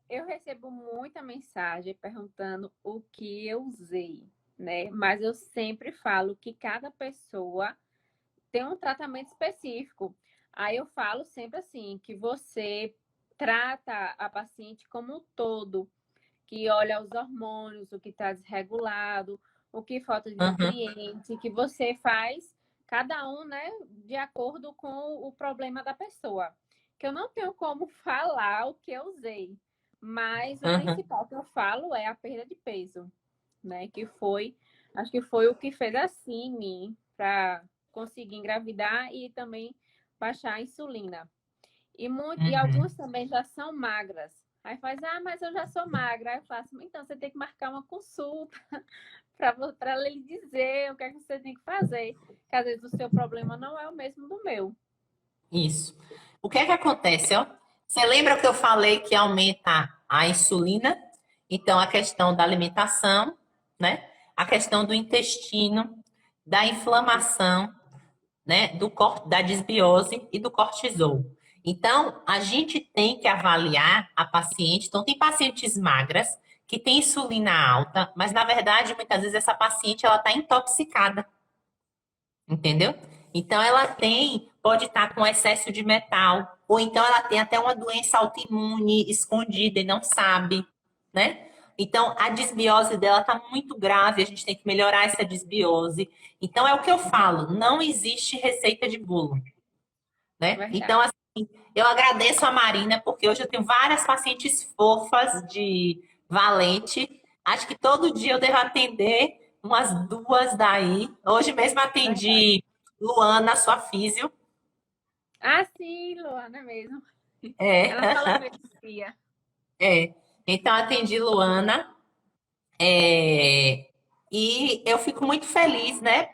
[SPEAKER 2] eu recebo muita mensagem perguntando o que eu usei, né? Mas eu sempre falo que cada pessoa tem um tratamento específico. Aí eu falo sempre assim, que você trata a paciente como um todo, que olha os hormônios, o que está desregulado, o que falta de
[SPEAKER 1] Uhum,
[SPEAKER 2] nutriente, que você faz cada um, né, de acordo com o problema da pessoa. Que eu não tenho como falar o que eu usei, mas o
[SPEAKER 1] uhum,
[SPEAKER 2] principal que eu falo é a perda de peso, né, acho que foi o que fez assim em mim para conseguir engravidar e também baixar a insulina. E
[SPEAKER 1] uhum.
[SPEAKER 2] algumas também já são magras. Aí faz, mas eu já sou magra. Aí eu faço, então você tem que marcar uma consulta para ele dizer o que é que você tem que fazer. Que às vezes o seu problema não é o mesmo do meu.
[SPEAKER 1] Isso. O que é que acontece, ó? Você lembra que eu falei que aumenta a insulina? Então, a questão da alimentação, né? A questão do intestino, da inflamação, né? Da desbiose e do cortisol. Então, a gente tem que avaliar a paciente. Então, tem pacientes magras que têm insulina alta, mas na verdade, muitas vezes essa paciente ela está intoxicada. Entendeu? Então ela pode estar com excesso de metal, ou então ela tem até uma doença autoimune escondida e não sabe, né? Então a desbiose dela está muito grave, a gente tem que melhorar essa desbiose. Então é o que eu falo, não existe receita de bolo, né? Então
[SPEAKER 2] Verdade.
[SPEAKER 1] assim, eu agradeço a Marina porque hoje eu tenho várias pacientes fofas de Valente. Acho que todo dia eu devo atender umas duas daí. Hoje mesmo
[SPEAKER 2] Verdade.
[SPEAKER 1] atendi Luana, sua físio.
[SPEAKER 2] Ah, sim, Luana mesmo.
[SPEAKER 1] É,
[SPEAKER 2] Ela fala mesmo, tia.
[SPEAKER 1] é. Então atendi Luana. E eu fico muito feliz, né,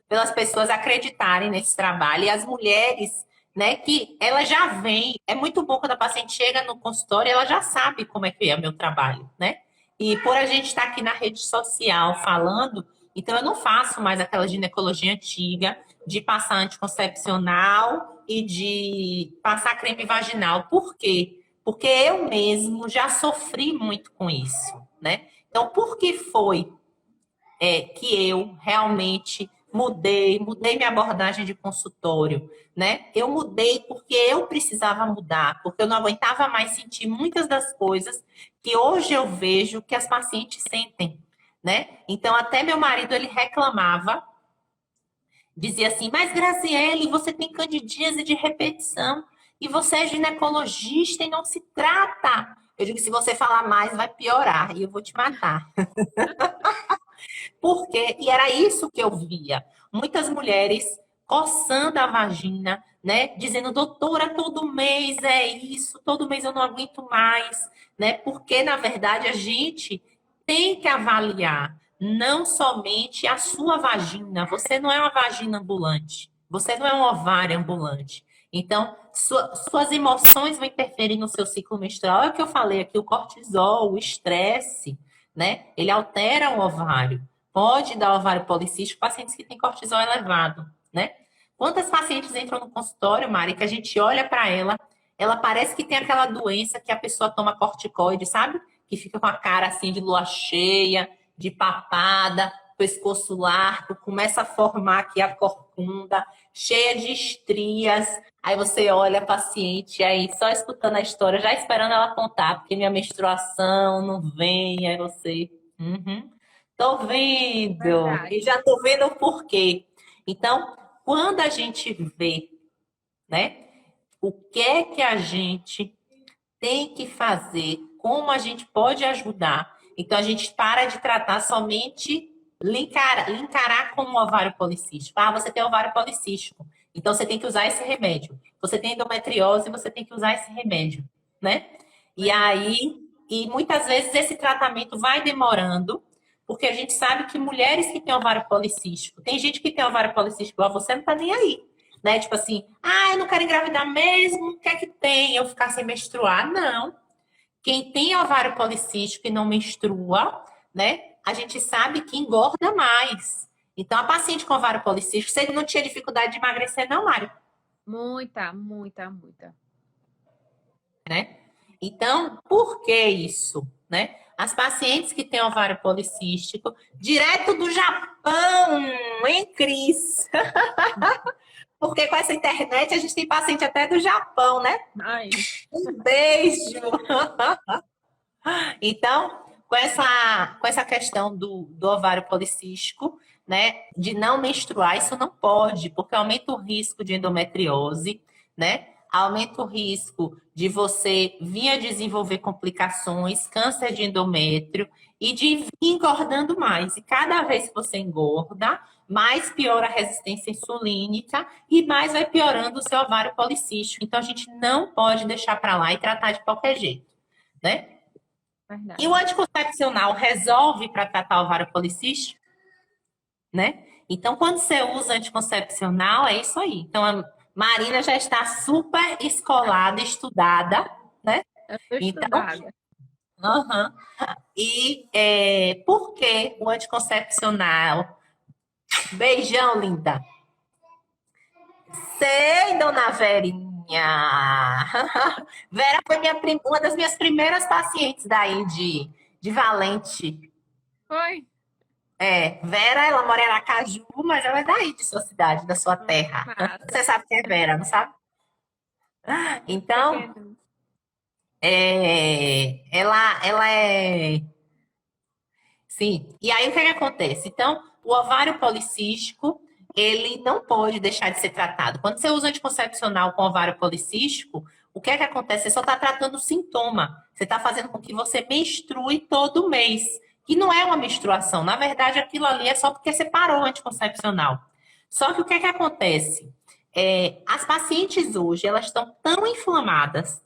[SPEAKER 1] pelas pessoas acreditarem nesse trabalho. E as mulheres, né, que ela já vem. É muito bom quando a paciente chega no consultório, ela já sabe como é que é o meu trabalho, né? E por a gente estar aqui na rede social falando, então eu não faço mais aquela ginecologia antiga de passar anticoncepcional e de passar creme vaginal. Por quê? Porque eu mesmo já sofri muito com isso, né? Então, por que foi que eu realmente mudei minha abordagem de consultório, né? Eu mudei porque eu precisava mudar, porque eu não aguentava mais sentir muitas das coisas que hoje eu vejo que as pacientes sentem, né? Então, até meu marido, ele reclamava, dizia assim, mas Graziele, você tem candidíase de repetição e você é ginecologista e não se trata. Eu digo, se você falar mais, vai piorar e eu vou te matar. Porque, e era isso que eu via. Muitas mulheres coçando a vagina, né? Dizendo, doutora, todo mês é isso, todo mês eu não aguento mais, né? Porque, na verdade, a gente tem que avaliar não somente a sua vagina. Você não é uma vagina ambulante. Você não é um ovário ambulante. Então, suas emoções vão interferir no seu ciclo menstrual. É o que eu falei aqui, o cortisol, o estresse, né? Ele altera o ovário. Pode dar ovário policístico pacientes que têm cortisol elevado, né? Quantas pacientes entram no consultório, Mari, que a gente olha para ela, ela parece que tem aquela doença que a pessoa toma corticoide, sabe? Que fica com a cara assim de lua cheia, de papada, pescoço largo, começa a formar aqui a corcunda, cheia de estrias. Aí você olha a paciente, aí só escutando a história, já esperando ela contar, porque minha menstruação não vem, aí você. Uhum, tô vendo, e
[SPEAKER 2] Verdade.
[SPEAKER 1] já tô vendo o porquê. Então, quando a gente vê, né, o que é que a gente tem que fazer, como a gente pode ajudar. Então, a gente para de tratar somente encarar como ovário policístico. Ah, você tem ovário policístico, então você tem que usar esse remédio. Você tem endometriose, você tem que usar esse remédio, né? E
[SPEAKER 2] Verdade.
[SPEAKER 1] aí, e muitas vezes esse tratamento vai demorando, porque a gente sabe que mulheres que têm ovário policístico, tem gente que tem ovário policístico igual você, não tá nem aí, né? Tipo assim, ah, eu não quero engravidar mesmo, o que é que tem? Eu ficar sem menstruar? Não. Quem tem ovário policístico e não menstrua, né? A gente sabe que engorda mais. Então, a paciente com ovário policístico, você não tinha dificuldade de emagrecer, não, Mário,
[SPEAKER 2] Muita, muita, muita.
[SPEAKER 1] né? Então, por que isso, né? As pacientes que têm ovário policístico, direto do Japão, hein, Cris? Porque com essa internet a gente tem paciente até do Japão, né?
[SPEAKER 2] Ai,
[SPEAKER 1] Um beijo! Então, com essa questão do ovário policístico, né, de não menstruar, isso não pode, porque aumenta o risco de endometriose, né? Aumenta o risco de você vir a desenvolver complicações, câncer de endométrio e de vir engordando mais. E cada vez que você engorda, mais piora a resistência insulínica e mais vai piorando o seu ovário policístico. Então, a gente não pode deixar para lá e tratar de qualquer jeito, né? E o
[SPEAKER 2] verdade.
[SPEAKER 1] anticoncepcional resolve para tratar o ovário policístico, né? Então, quando você usa anticoncepcional, é isso aí. Então, a Marina já está super escolada, estudada, né?
[SPEAKER 2] Eu tô
[SPEAKER 1] Então,
[SPEAKER 2] estudada.
[SPEAKER 1] aham. E por que o anticoncepcional? Beijão, linda. Sei, dona Verinha. Vera foi uma das minhas primeiras pacientes daí de Valente.
[SPEAKER 2] Foi?
[SPEAKER 1] Vera, ela mora em Aracaju, mas ela é daí de sua cidade, da sua terra.
[SPEAKER 2] Massa.
[SPEAKER 1] Você sabe quem é Vera, não sabe?
[SPEAKER 2] Sei quem é,
[SPEAKER 1] Então,
[SPEAKER 2] não.
[SPEAKER 1] ela é. Sim. E aí o que é que acontece? Então, o ovário policístico, ele não pode deixar de ser tratado. Quando você usa anticoncepcional com ovário policístico, o que é que acontece? Você só está tratando o sintoma. Você está fazendo com que você menstrue todo mês. E não é uma menstruação. Na verdade, aquilo ali é só porque você parou o anticoncepcional. Só que o que é que acontece? As pacientes hoje, elas estão tão inflamadas,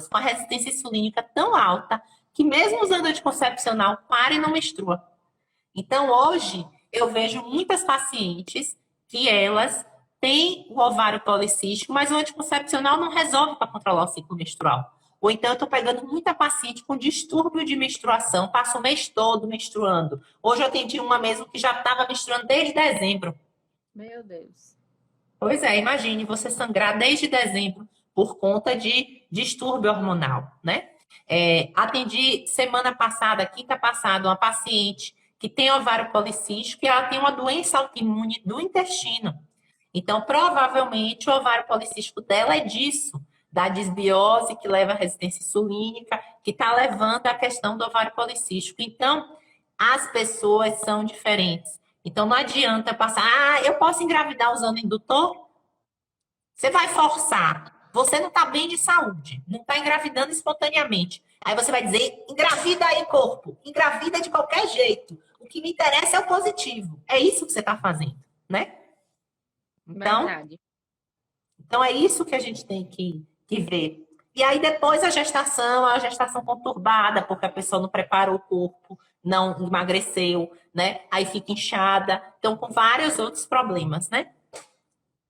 [SPEAKER 1] com a resistência insulínica tão alta, que mesmo usando anticoncepcional, para e não menstrua. Então, hoje, eu vejo muitas pacientes que elas têm o ovário policístico, mas o anticoncepcional não resolve para controlar o ciclo menstrual. Ou então, eu estou pegando muita paciente com distúrbio de menstruação, passa o mês todo menstruando. Hoje eu atendi uma mesmo que já estava menstruando desde dezembro.
[SPEAKER 2] Meu Deus.
[SPEAKER 1] Pois é, imagine você sangrar desde dezembro por conta de distúrbio hormonal, né? Atendi semana passada, quinta passada, uma paciente que tem ovário policístico e ela tem uma doença autoimune do intestino. Então, provavelmente, o ovário policístico dela é disso, da disbiose que leva à resistência insulínica, que está levando à questão do ovário policístico. Então, as pessoas são diferentes. Então, não adianta passar, eu posso engravidar usando indutor? Você vai forçar. Você não está bem de saúde, não está engravidando espontaneamente. Aí você vai dizer, engravida aí, corpo. Engravida de qualquer jeito. O que me interessa é o positivo. É isso que você está fazendo, né? Então,
[SPEAKER 2] Verdade.
[SPEAKER 1] então é isso que a gente tem que ver. E aí depois a gestação conturbada, porque a pessoa não preparou o corpo, não emagreceu, né? Aí fica inchada. Então, com vários outros problemas, né?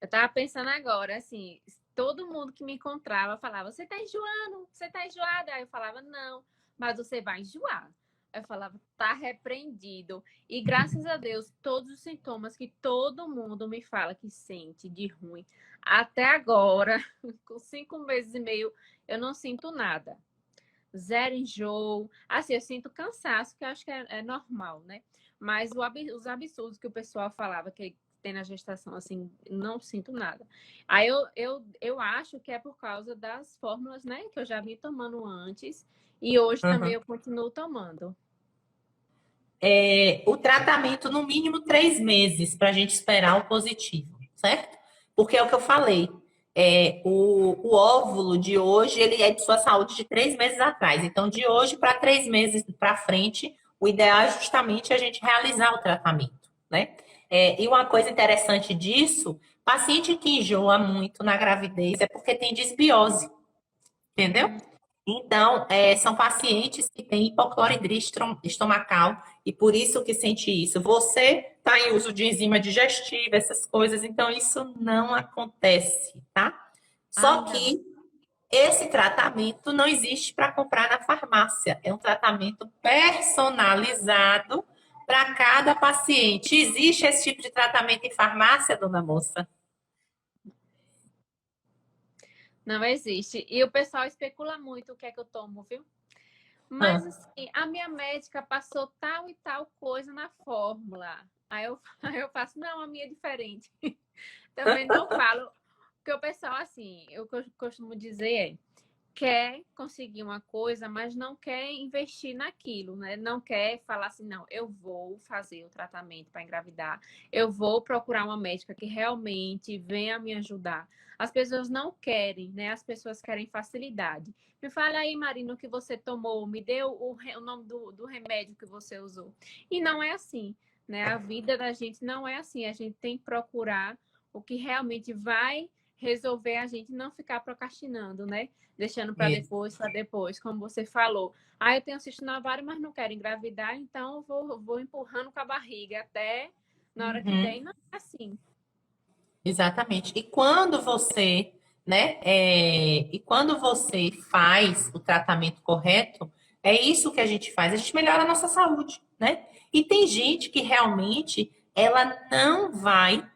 [SPEAKER 2] Eu tava pensando agora, assim, todo mundo que me encontrava falava, você tá enjoando? Você tá enjoada? Aí eu falava, não, mas você vai enjoar. Aí eu falava, tá repreendido. E graças a Deus, todos os sintomas que todo mundo me fala que sente de ruim, até agora, com 5 meses e meio, eu não sinto nada. zero enjoo. Assim, eu sinto cansaço, que eu acho que é normal, né? Mas os absurdos que o pessoal falava que tem na gestação, assim, não sinto nada. Aí eu acho que é por causa das fórmulas, né? Que eu já vim tomando antes e hoje também
[SPEAKER 1] Uhum.
[SPEAKER 2] eu continuo tomando.
[SPEAKER 1] O tratamento, no mínimo 3 meses, para a gente esperar o positivo, certo? Porque é o que eu falei. O óvulo de hoje, ele é de sua saúde de 3 meses atrás. Então, de hoje para 3 meses para frente, o ideal é justamente a gente realizar o tratamento, né? E uma coisa interessante disso, paciente que enjoa muito na gravidez é porque tem disbiose, entendeu?
[SPEAKER 2] Hum.
[SPEAKER 1] Então, são pacientes que têm hipocloridria estomacal e por isso que sente isso. Você está em uso de enzima digestiva, essas coisas, então isso não acontece, tá? Só
[SPEAKER 2] Ainda bem.
[SPEAKER 1] que esse tratamento não existe para comprar na farmácia. É um tratamento personalizado para cada paciente. Existe esse tipo de tratamento em farmácia, dona moça?
[SPEAKER 2] Não existe. E o pessoal especula muito o que é que eu tomo, viu? Mas
[SPEAKER 1] Hã.
[SPEAKER 2] assim, a minha médica passou tal e tal coisa na fórmula. Aí eu, aí eu faço, não, a minha é diferente. Também não falo. Porque o pessoal, assim, eu costumo dizer quer conseguir uma coisa, mas não quer investir naquilo, né? Não quer falar assim, não, eu vou fazer o tratamento para engravidar, eu vou procurar uma médica que realmente venha me ajudar. As pessoas não querem, né? As pessoas querem facilidade. Me fala aí, Marina, o que você tomou, me deu o nome do remédio que você usou. E não é assim, né? A vida da gente não é assim. A gente tem que procurar o que realmente vai resolver a gente não ficar procrastinando, né? Deixando para depois, como você falou. Ah, eu tenho cisto na ovário, mas não quero engravidar, então eu vou empurrando com a barriga até na hora que der, e
[SPEAKER 1] Uhum.
[SPEAKER 2] não é assim.
[SPEAKER 1] Exatamente. E quando você faz o tratamento correto, é isso que a gente faz, a gente melhora a nossa saúde, né? E tem gente que realmente ela não vai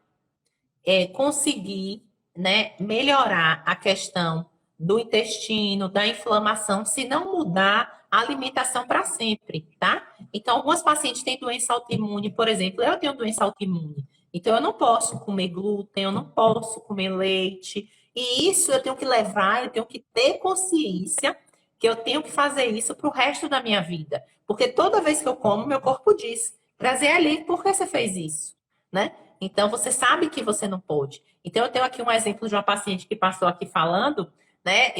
[SPEAKER 1] conseguir, né, melhorar a questão do intestino, da inflamação, se não mudar a alimentação para sempre, tá? Então, algumas pacientes têm doença autoimune, por exemplo, eu tenho doença autoimune, então eu não posso comer glúten, eu não posso comer leite, e isso eu tenho que levar, eu tenho que ter consciência que eu tenho que fazer isso para o resto da minha vida, porque toda vez que eu como, meu corpo diz, prazer ali, por que você fez isso? Né? Então, você sabe que você não pode. Então, eu tenho aqui um exemplo de uma paciente que passou aqui falando, né?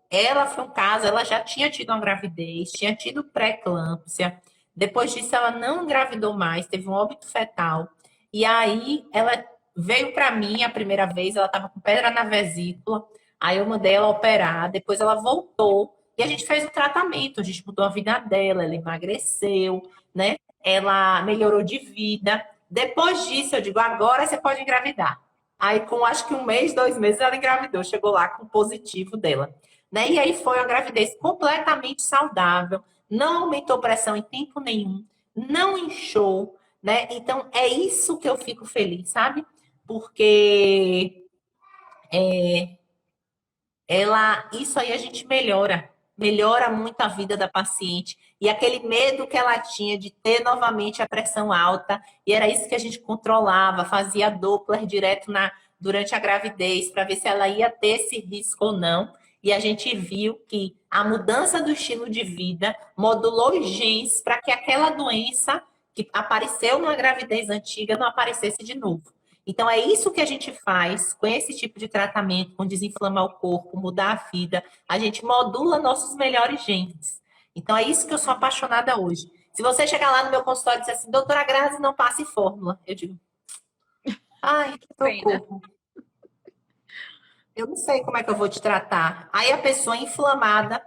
[SPEAKER 1] Ela foi um caso, ela já tinha tido uma gravidez, tinha tido pré-eclâmpsia. Depois disso, ela não engravidou mais, teve um óbito fetal. E aí, ela veio para mim a primeira vez, ela estava com pedra na vesícula. Aí, eu mandei ela operar. Depois, ela voltou e a gente fez o tratamento. A gente mudou a vida dela, ela emagreceu, né? Ela melhorou de vida. Depois disso, eu digo, agora você pode engravidar. Aí, com acho que 1 mês, 2 meses, ela engravidou, chegou lá com o positivo dela. Né? E aí foi uma gravidez completamente saudável, não aumentou pressão em tempo nenhum, não inchou, né? Então, é isso que eu fico feliz, sabe? Porque isso aí a gente melhora muito a vida da paciente. E aquele medo que ela tinha de ter novamente a pressão alta, e era isso que a gente controlava, fazia Doppler direto durante a gravidez, para ver se ela ia ter esse risco ou não. E a gente viu que a mudança do estilo de vida modulou os genes para que aquela doença que apareceu numa gravidez antiga não aparecesse de novo. Então, é isso que a gente faz com esse tipo de tratamento, com desinflamar o corpo, mudar a vida. A gente modula nossos melhores genes. Então, é isso que eu sou apaixonada hoje. Se você chegar lá no meu consultório e dizer assim, doutora Grazi, não passe fórmula, eu digo, ai, que
[SPEAKER 2] Pena.
[SPEAKER 1] socorro. Eu não sei como é que eu vou te tratar. Aí a pessoa inflamada,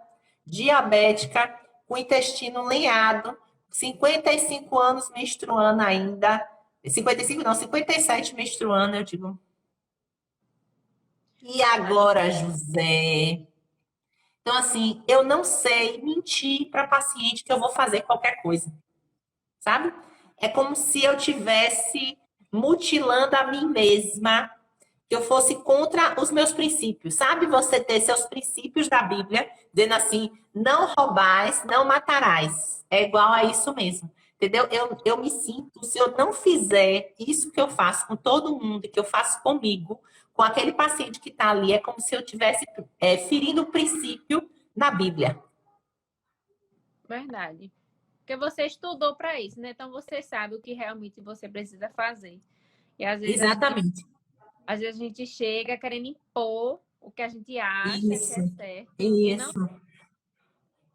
[SPEAKER 1] diabética, com intestino lenhado, 55 anos menstruando ainda. 55 não, 57 menstruando, eu digo, e agora, José? Então, assim, eu não sei mentir para paciente que eu vou fazer qualquer coisa, sabe? É como se eu tivesse mutilando a mim mesma, que eu fosse contra os meus princípios. Sabe você ter seus princípios da Bíblia, dizendo assim, não roubais, não matarás. É igual a isso mesmo. Entendeu? Eu me sinto, se eu não fizer isso que eu faço com todo mundo, que eu faço comigo, com aquele paciente que está ali, é como se eu estivesse ferindo o princípio na Bíblia.
[SPEAKER 2] Verdade. Porque você estudou para isso, né? Então você sabe o que realmente você precisa fazer. E
[SPEAKER 1] Exatamente.
[SPEAKER 2] às vezes a gente chega querendo impor o que a gente acha que
[SPEAKER 1] Isso,
[SPEAKER 2] é certo e não.
[SPEAKER 1] isso.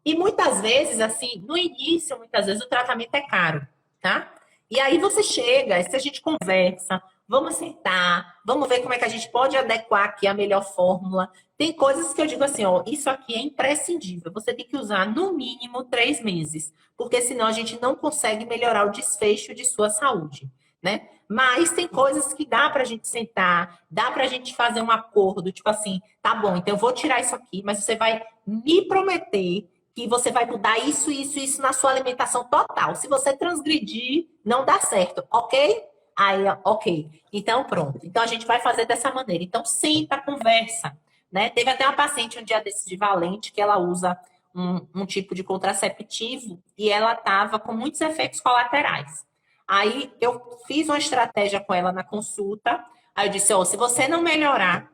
[SPEAKER 1] E muitas vezes, assim, no início, muitas vezes o tratamento é caro, tá? E aí você chega, se a gente conversa, vamos sentar, vamos ver como é que a gente pode adequar aqui a melhor fórmula. Tem coisas que eu digo assim, ó, isso aqui é imprescindível. Você tem que usar no mínimo 3 meses, porque senão a gente não consegue melhorar o desfecho de sua saúde, né? Mas tem coisas que dá pra gente sentar, dá pra gente fazer um acordo, tipo assim, tá bom, então eu vou tirar isso aqui, mas você vai me prometer que você vai mudar isso, isso, isso na sua alimentação total. Se você transgredir, não dá certo, ok? Aí, ok. Então, pronto. Então, a gente vai fazer dessa maneira. Então, senta, conversa. Né? Teve até uma paciente um dia desses de Valente que ela usa um tipo de contraceptivo e ela estava com muitos efeitos colaterais. Aí, eu fiz uma estratégia com ela na consulta. Aí, eu disse: ó, se você não melhorar,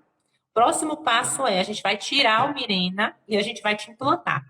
[SPEAKER 1] próximo passo é a gente vai tirar o Mirena e a gente vai te implantar.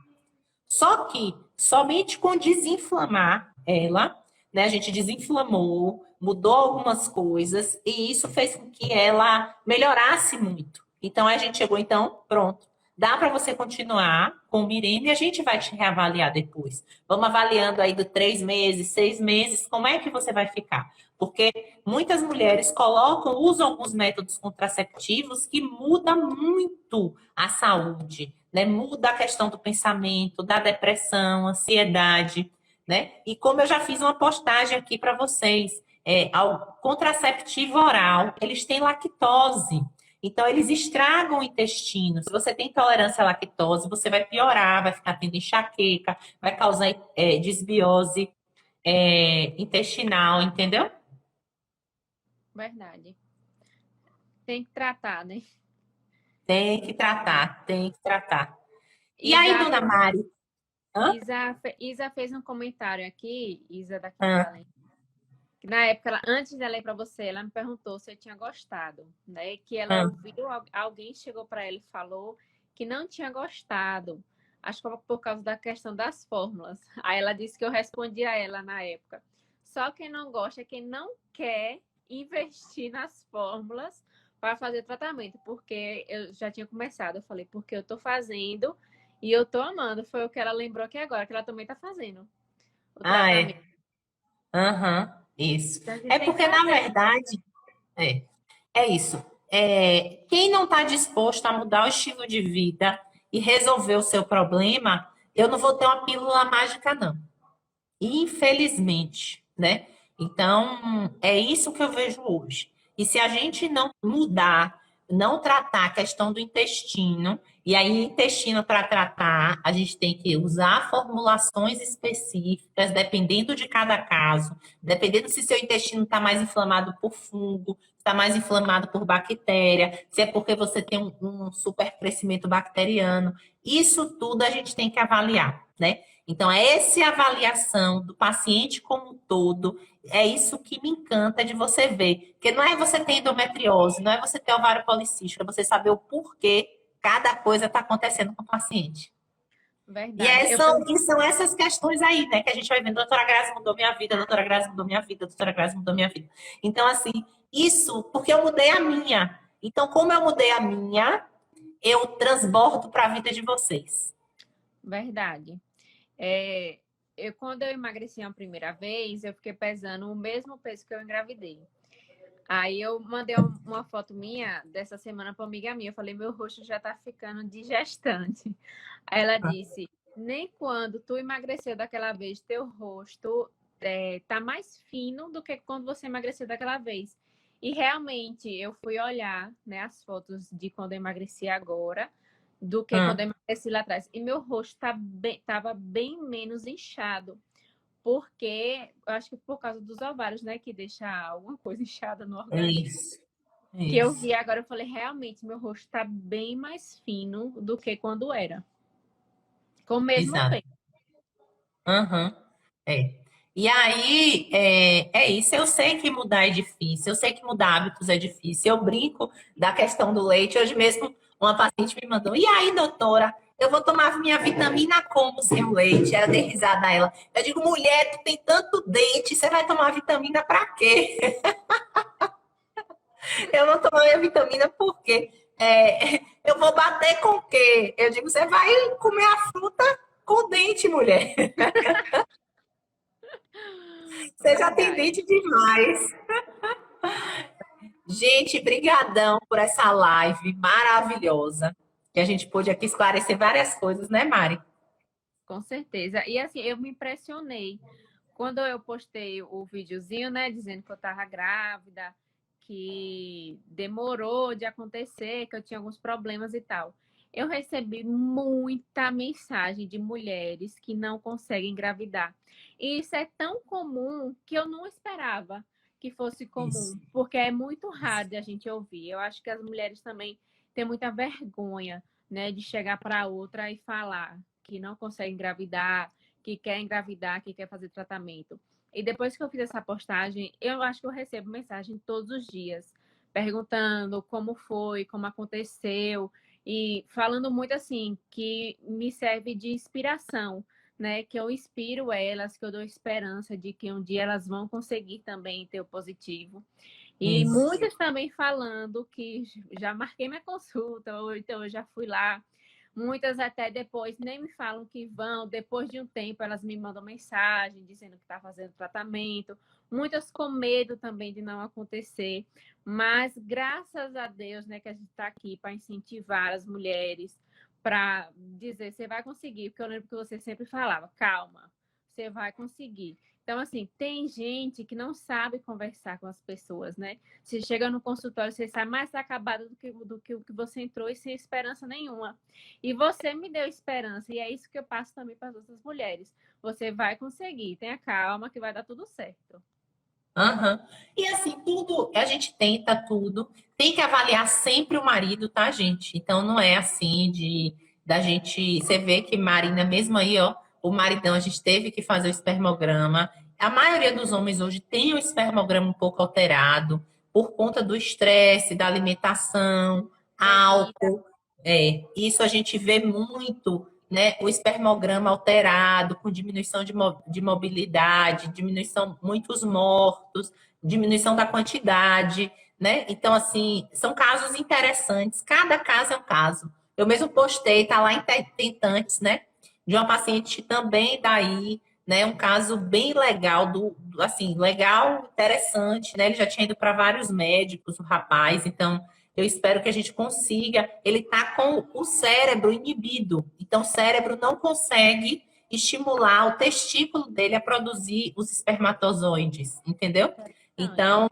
[SPEAKER 1] Só que somente com desinflamar ela, né? A gente desinflamou, mudou algumas coisas e isso fez com que ela melhorasse muito. Então a gente chegou, então, pronto. Dá para você continuar com o Mirena e a gente vai te reavaliar depois. Vamos avaliando aí do 3 meses, 6 meses, como é que você vai ficar? Porque muitas mulheres colocam, usam alguns métodos contraceptivos que mudam muito a saúde, né? Muda a questão do pensamento, da depressão, ansiedade, né? E como eu já fiz uma postagem aqui para vocês, ao contraceptivo oral, eles têm lactose. Então, eles estragam o intestino. Se você tem intolerância à lactose, você vai piorar, vai ficar tendo enxaqueca, vai causar desbiose intestinal, entendeu?
[SPEAKER 2] Verdade. Tem que tratar, né?
[SPEAKER 1] Tem que tratar, tem que tratar. E aí,
[SPEAKER 2] Isa,
[SPEAKER 1] dona Mari? Hã?
[SPEAKER 2] Isa fez um comentário aqui, Isa daqui em
[SPEAKER 1] Hã?
[SPEAKER 2] Valência. Que na época, antes de ler para você, ela me perguntou se eu tinha gostado, né? Que ela
[SPEAKER 1] Hã?
[SPEAKER 2] ouviu, alguém chegou para ela e falou que não tinha gostado. Acho que por causa da questão das fórmulas. Aí ela disse que eu respondi a ela na época. Só quem não gosta é quem não quer investir nas fórmulas para fazer tratamento, porque eu já tinha começado, eu falei, porque eu tô fazendo e eu tô amando. Foi o que ela lembrou aqui agora, que ela também tá fazendo o
[SPEAKER 1] Ah,
[SPEAKER 2] tratamento.
[SPEAKER 1] é. Aham, isso.
[SPEAKER 2] Então a gente
[SPEAKER 1] É
[SPEAKER 2] tem que
[SPEAKER 1] porque, na
[SPEAKER 2] fazer.
[SPEAKER 1] verdade, é, é isso. Quem não está disposto a mudar o estilo de vida e resolver o seu problema, eu não vou ter uma pílula mágica, não. Infelizmente, né? Então, é isso que eu vejo hoje. E se a gente não mudar, não tratar a questão do intestino, e aí intestino para tratar, a gente tem que usar formulações específicas, dependendo de cada caso, dependendo se seu intestino está mais inflamado por fungo, está mais inflamado por bactéria, se é porque você tem um super crescimento bacteriano. Isso tudo a gente tem que avaliar, né? Então, essa avaliação do paciente como um todo, é isso que me encanta de você ver. Porque não é você ter endometriose, não é você ter ovário policístico, é você saber o porquê cada coisa está acontecendo com o paciente. E,
[SPEAKER 2] Verdade.
[SPEAKER 1] são essas questões aí, né, que a gente vai vendo. Doutora Grazi mudou minha vida, doutora Grazi mudou minha vida, doutora Grazi mudou minha vida. Então, assim, isso porque eu mudei a minha. Então, como eu mudei a minha, eu transbordo para a vida de vocês.
[SPEAKER 2] Verdade. Quando eu emagreci a primeira vez, eu fiquei pesando o mesmo peso que eu engravidei. Aí eu mandei uma foto minha dessa semana para uma amiga minha. Eu falei, meu rosto já tá ficando de gestante. Aí ela disse, nem quando tu emagreceu daquela vez, teu rosto tá mais fino do que quando você emagreceu daquela vez. E realmente eu fui olhar, né, as fotos de quando eu emagreci agora, do que quando eu
[SPEAKER 1] Hum,
[SPEAKER 2] emagreci lá atrás. E meu rosto tava bem menos inchado. Porque eu acho que por causa dos ovários, né, que deixa alguma coisa inchada no organismo.
[SPEAKER 1] isso.
[SPEAKER 2] que eu
[SPEAKER 1] Isso.
[SPEAKER 2] vi agora, eu falei, realmente, meu rosto tá bem mais fino do que quando era. Com o mesmo
[SPEAKER 1] Exato.
[SPEAKER 2] peso.
[SPEAKER 1] Aham. É. E aí, é isso. Eu sei que mudar é difícil, eu sei que mudar hábitos é difícil. Eu brinco da questão do leite. Hoje mesmo, uma paciente me mandou: E aí, doutora, eu vou tomar minha vitamina como sem o leite? Ela deu risada a ela. Eu digo: mulher, tu tem tanto dente, você vai tomar vitamina pra quê? Eu vou tomar minha vitamina porque eu vou bater com o quê? Eu digo: você vai comer a fruta com dente, mulher. Você já tem
[SPEAKER 2] Verdade.
[SPEAKER 1] dente demais. Gente, brigadão por essa live maravilhosa, que a gente pôde aqui esclarecer várias coisas, né, Mari?
[SPEAKER 2] Com certeza. E assim, eu me impressionei. Quando eu postei o videozinho, né, dizendo que eu estava grávida, que demorou de acontecer, que eu tinha alguns problemas e tal. Eu recebi muita mensagem de mulheres que não conseguem engravidar. E isso é tão comum que eu não esperava que fosse
[SPEAKER 1] Isso,
[SPEAKER 2] comum, porque é muito
[SPEAKER 1] isso.
[SPEAKER 2] raro de a gente ouvir. Eu acho que as mulheres também têm muita vergonha, né, de chegar para outra e falar que não consegue engravidar, que quer engravidar, que quer fazer tratamento. E depois que eu fiz essa postagem, eu acho que eu recebo mensagem todos os dias, perguntando como foi, como aconteceu, e falando muito assim, que me serve de inspiração, né? Que eu inspiro elas, que eu dou esperança de que um dia elas vão conseguir também ter o positivo. E
[SPEAKER 1] Isso.
[SPEAKER 2] muitas também falando que já marquei minha consulta, ou então eu já fui lá. Muitas até depois nem me falam que vão, depois de um tempo elas me mandam mensagem dizendo que está fazendo tratamento. Muitas com medo também de não acontecer, mas graças a Deus, né, que a gente está aqui para incentivar as mulheres, para dizer, você vai conseguir, porque eu lembro que você sempre falava, calma, você vai conseguir. Então, assim, tem gente que não sabe conversar com as pessoas, né? Você chega no consultório, você sai mais acabada do que o que você entrou e sem esperança nenhuma. E você me deu esperança, e é isso que eu passo também para as outras mulheres. Você vai conseguir, tenha calma que vai dar tudo certo.
[SPEAKER 1] Aham. E assim, tudo, a gente tenta tudo, tem que avaliar sempre o marido, tá, gente? Então não é assim de da gente, você vê que Marina mesmo aí, ó, o maridão, a gente teve que fazer o espermograma. A maioria dos homens hoje tem o espermograma um pouco alterado por conta do estresse, da alimentação,
[SPEAKER 2] Da vida.
[SPEAKER 1] álcool. Isso a gente vê muito, né? O espermograma alterado, com diminuição de mobilidade, diminuição, muitos mortos, diminuição da quantidade, né? Então, assim, são casos interessantes, cada caso é um caso. Eu mesmo postei, tá lá em Tentantes, né? De uma paciente também daí, né? Um caso bem legal, assim, legal, interessante, né? Ele já tinha ido para vários médicos, o rapaz, então eu espero que a gente consiga. Ele está com o cérebro inibido, então o cérebro não consegue estimular o testículo dele a produzir os espermatozoides, entendeu?
[SPEAKER 2] Interessante.
[SPEAKER 1] Então,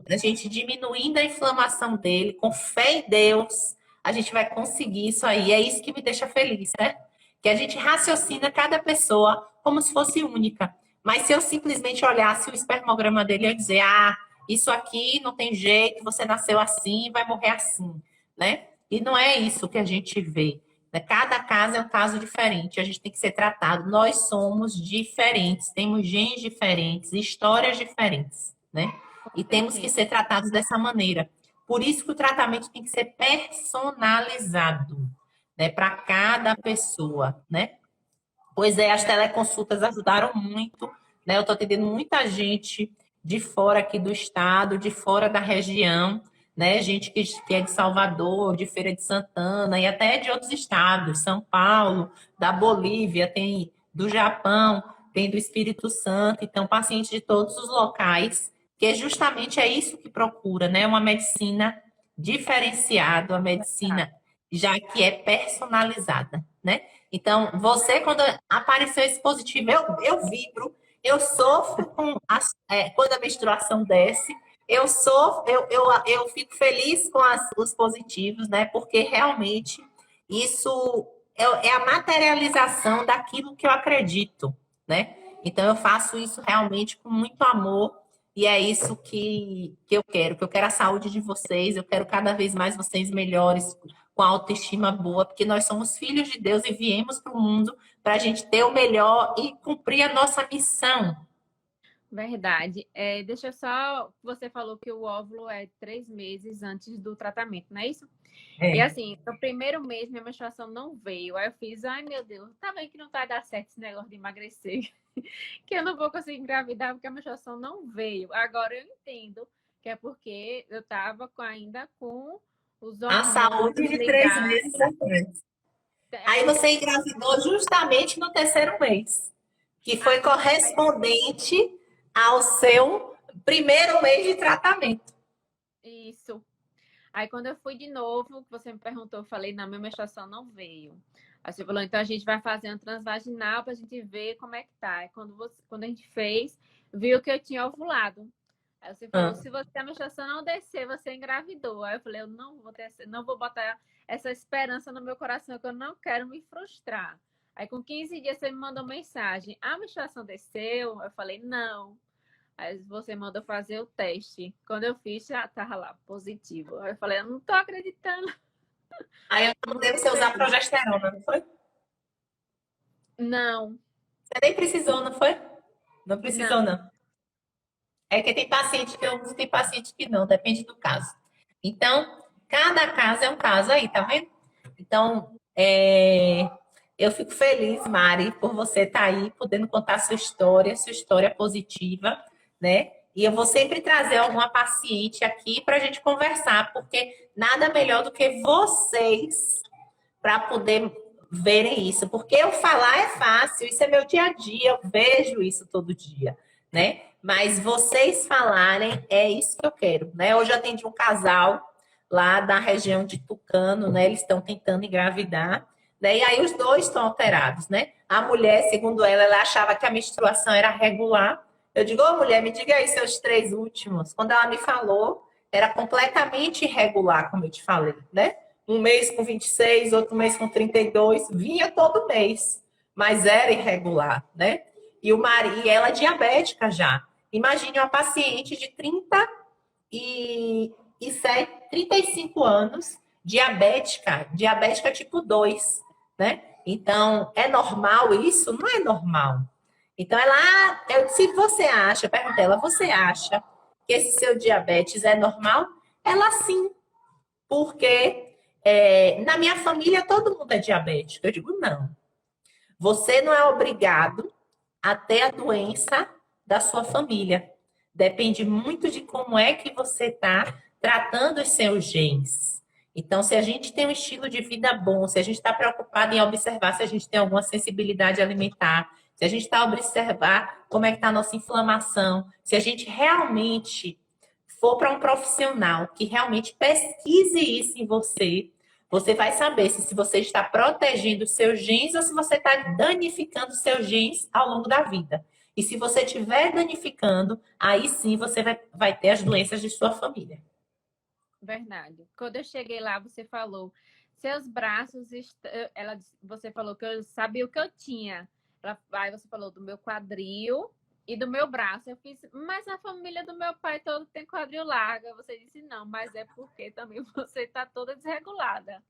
[SPEAKER 1] a gente diminuindo a inflamação dele, com fé em Deus, a gente vai conseguir isso aí. É isso que me deixa feliz, né? Que a gente raciocina cada pessoa como se fosse única. Mas se eu simplesmente olhasse o espermograma dele e eu dizer, isso aqui não tem jeito, você nasceu assim, vai morrer assim, né? E não é isso que a gente vê. Né? Cada caso é um caso diferente, a gente tem que ser tratado. Nós somos diferentes, temos genes diferentes, histórias diferentes, né?
[SPEAKER 2] Com
[SPEAKER 1] E temos que
[SPEAKER 2] certeza.
[SPEAKER 1] ser tratados dessa maneira. Por isso que o tratamento tem que ser personalizado, né, para cada pessoa, né? Pois é, as teleconsultas ajudaram muito, né? Eu estou atendendo muita gente de fora aqui do estado, de fora da região, né? Gente que é de Salvador, de Feira de Santana e até de outros estados, São Paulo, da Bolívia, tem do Japão, tem do Espírito Santo, então pacientes de todos os locais, que justamente é isso que procura, né? Uma medicina diferenciada, uma medicina já que é personalizada, né? Então, você, quando apareceu esse positivo, eu vibro, eu sofro quando a menstruação desce, eu sofro, eu fico feliz com os positivos, né? Porque realmente isso é a materialização daquilo que eu acredito, né? Então, eu faço isso realmente com muito amor E é isso que que eu quero a saúde de vocês, eu quero cada vez mais vocês melhores, com a autoestima boa, porque nós somos filhos de Deus e viemos para o mundo para a gente ter o melhor e cumprir a nossa missão.
[SPEAKER 2] Verdade. Deixa eu só. Você falou que o óvulo é 3 meses antes do tratamento, não é isso? E
[SPEAKER 1] É.
[SPEAKER 2] assim, no primeiro mês minha menstruação não veio. Aí eu fiz, ai meu Deus, tá vendo que não vai dar certo esse negócio de emagrecer. Que eu não vou conseguir engravidar porque a menstruação não veio. Agora eu entendo que é porque eu tava ainda com os
[SPEAKER 1] A saúde
[SPEAKER 2] hormônios
[SPEAKER 1] de 3 meses
[SPEAKER 2] ligados.
[SPEAKER 1] atrás. Aí você engravidou justamente no terceiro mês, que foi correspondente ao seu primeiro mês de tratamento.
[SPEAKER 2] Isso. Aí quando eu fui de novo, que você me perguntou, eu falei, não, minha menstruação não veio. Aí você falou, então a gente vai fazer um transvaginal pra gente ver como é que tá. Aí quando a gente fez, viu que eu tinha ovulado. Aí você falou,
[SPEAKER 1] Ah.
[SPEAKER 2] se a menstruação não descer, você engravidou. Aí eu falei, eu não vou botar essa esperança no meu coração, que eu não quero me frustrar. Aí com 15 dias você me mandou mensagem, a menstruação desceu? Eu falei, não. Aí você mandou fazer o teste. Quando eu fiz, já tava lá, positivo. Aí eu falei, eu não tô acreditando.
[SPEAKER 1] Aí eu mandei
[SPEAKER 2] Muito
[SPEAKER 1] você usar
[SPEAKER 2] feliz.
[SPEAKER 1] progesterona, não foi?
[SPEAKER 2] Não,
[SPEAKER 1] Você nem precisou, não foi? Não precisou,
[SPEAKER 2] não.
[SPEAKER 1] não. É que tem paciente que eu uso, tem paciente que não, depende do caso. Então, cada caso é um caso aí, tá vendo? Então, eu fico feliz, Mari, por você estar aí, podendo contar sua história positiva, né? E eu vou sempre trazer alguma paciente aqui para a gente conversar, porque nada melhor do que vocês para poder verem isso. Porque eu falar é fácil, isso é meu dia a dia, eu vejo isso todo dia, né? Mas vocês falarem é isso que eu quero, né? Hoje eu atendi um casal lá da região de Tucano, né? Eles estão tentando engravidar, né? E aí os dois estão alterados, né? A mulher, segundo ela, ela achava que a menstruação era regular. Eu digo, ô mulher, me diga aí seus 3 últimos. Quando ela me falou, era completamente irregular, como eu te falei, né? Um mês com 26, outro mês com 32, vinha todo mês, mas era irregular, né? E ela é diabética já. Imagine uma paciente de 35 anos, diabética tipo 2, né? Então, é normal isso? Não é normal. Então, eu disse, você acha, eu perguntei ela, você acha que esse seu diabetes é normal? Ela sim, porque na minha família todo mundo é diabético. Eu digo, não. Você não é obrigado a ter a doença da sua família. Depende muito de como é que você está tratando os seus genes. Então, se a gente tem um estilo de vida bom, se a gente está preocupado em observar se a gente tem alguma sensibilidade alimentar, se a gente está observar como é que está a nossa inflamação, se a gente realmente for para um profissional que realmente pesquise isso em você, você vai saber se você está protegendo os seus genes ou se você está danificando os seus genes ao longo da vida. E se você estiver danificando, aí sim você vai ter as doenças de sua família.
[SPEAKER 2] Verdade. Quando eu cheguei lá, você falou, seus braços, você falou que eu sabia o que eu tinha. Aí você falou do meu quadril e do meu braço. Eu fiz, mas a família do meu pai todo tem quadril largo. Você disse, não, mas é porque também você está toda desregulada.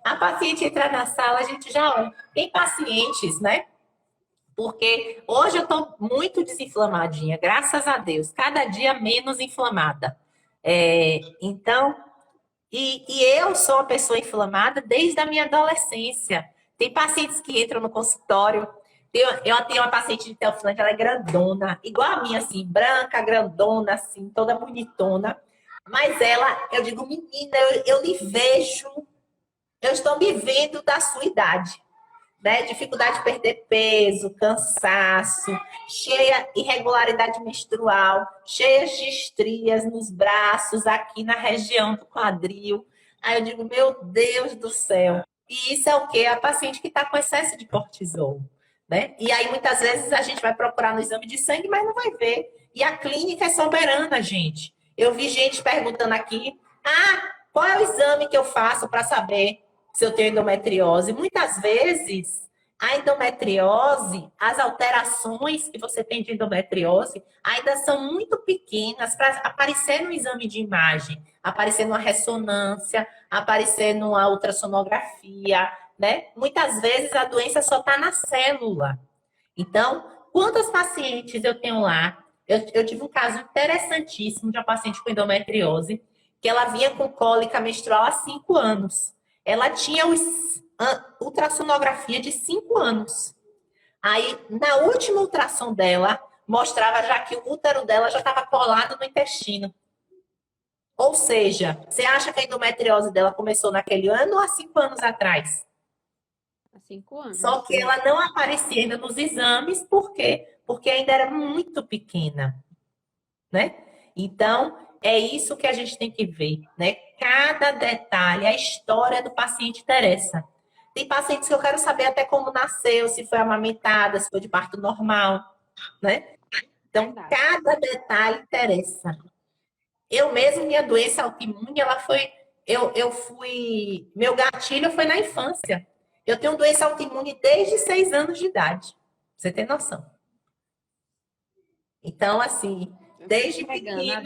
[SPEAKER 1] A paciente entrar na sala, a gente já olha. Tem pacientes, né? Porque hoje eu estou muito desinflamadinha, graças a Deus. Cada dia menos inflamada. Então, e eu sou uma pessoa inflamada desde a minha adolescência. Tem pacientes que entram no consultório. Eu tenho uma paciente de Teofilante, ela é grandona, igual a minha, assim, branca, grandona, assim, toda bonitona. Mas ela, eu digo, menina, eu lhe vejo, eu estou me vendo da sua idade, né? Dificuldade de perder peso, cansaço, cheia irregularidade menstrual, cheias de estrias nos braços, aqui na região do quadril. Aí eu digo, meu Deus do céu. E isso é o quê? A paciente que está com excesso de cortisol, né? E aí muitas vezes a gente vai procurar no exame de sangue, mas não vai ver. E a clínica é soberana, gente. Eu vi gente perguntando aqui, qual é o exame que eu faço para saber se eu tenho endometriose? Muitas vezes A endometriose, as alterações que você tem de endometriose ainda são muito pequenas para aparecer no exame de imagem, aparecer numa ressonância, aparecer numa ultrassonografia, né? Muitas vezes a doença só está na célula. Então, quantos pacientes eu tenho lá? Eu tive um caso interessantíssimo de uma paciente com endometriose, que ela vinha com cólica menstrual há 5 anos. Ela tinha ultrassonografia de 5 anos. Aí, na última ultrassom dela, mostrava já que o útero dela já estava colado no intestino. Ou seja, você acha que a endometriose dela começou naquele ano ou há 5 anos atrás?
[SPEAKER 2] Há 5 anos.
[SPEAKER 1] Só que ela não aparecia ainda nos exames, por quê? Porque ainda era muito pequena, né? Então, é isso que a gente tem que ver, né? Cada detalhe, a história do paciente interessa. Tem pacientes que eu quero saber até como nasceu, se foi amamentada, se foi de parto normal, né? Então, cada detalhe interessa. Eu mesmo, minha doença autoimune, ela foi. Eu fui. Meu gatilho foi na infância. Eu tenho doença autoimune desde 6 anos de idade. Você tem noção? Então, assim, desde pequena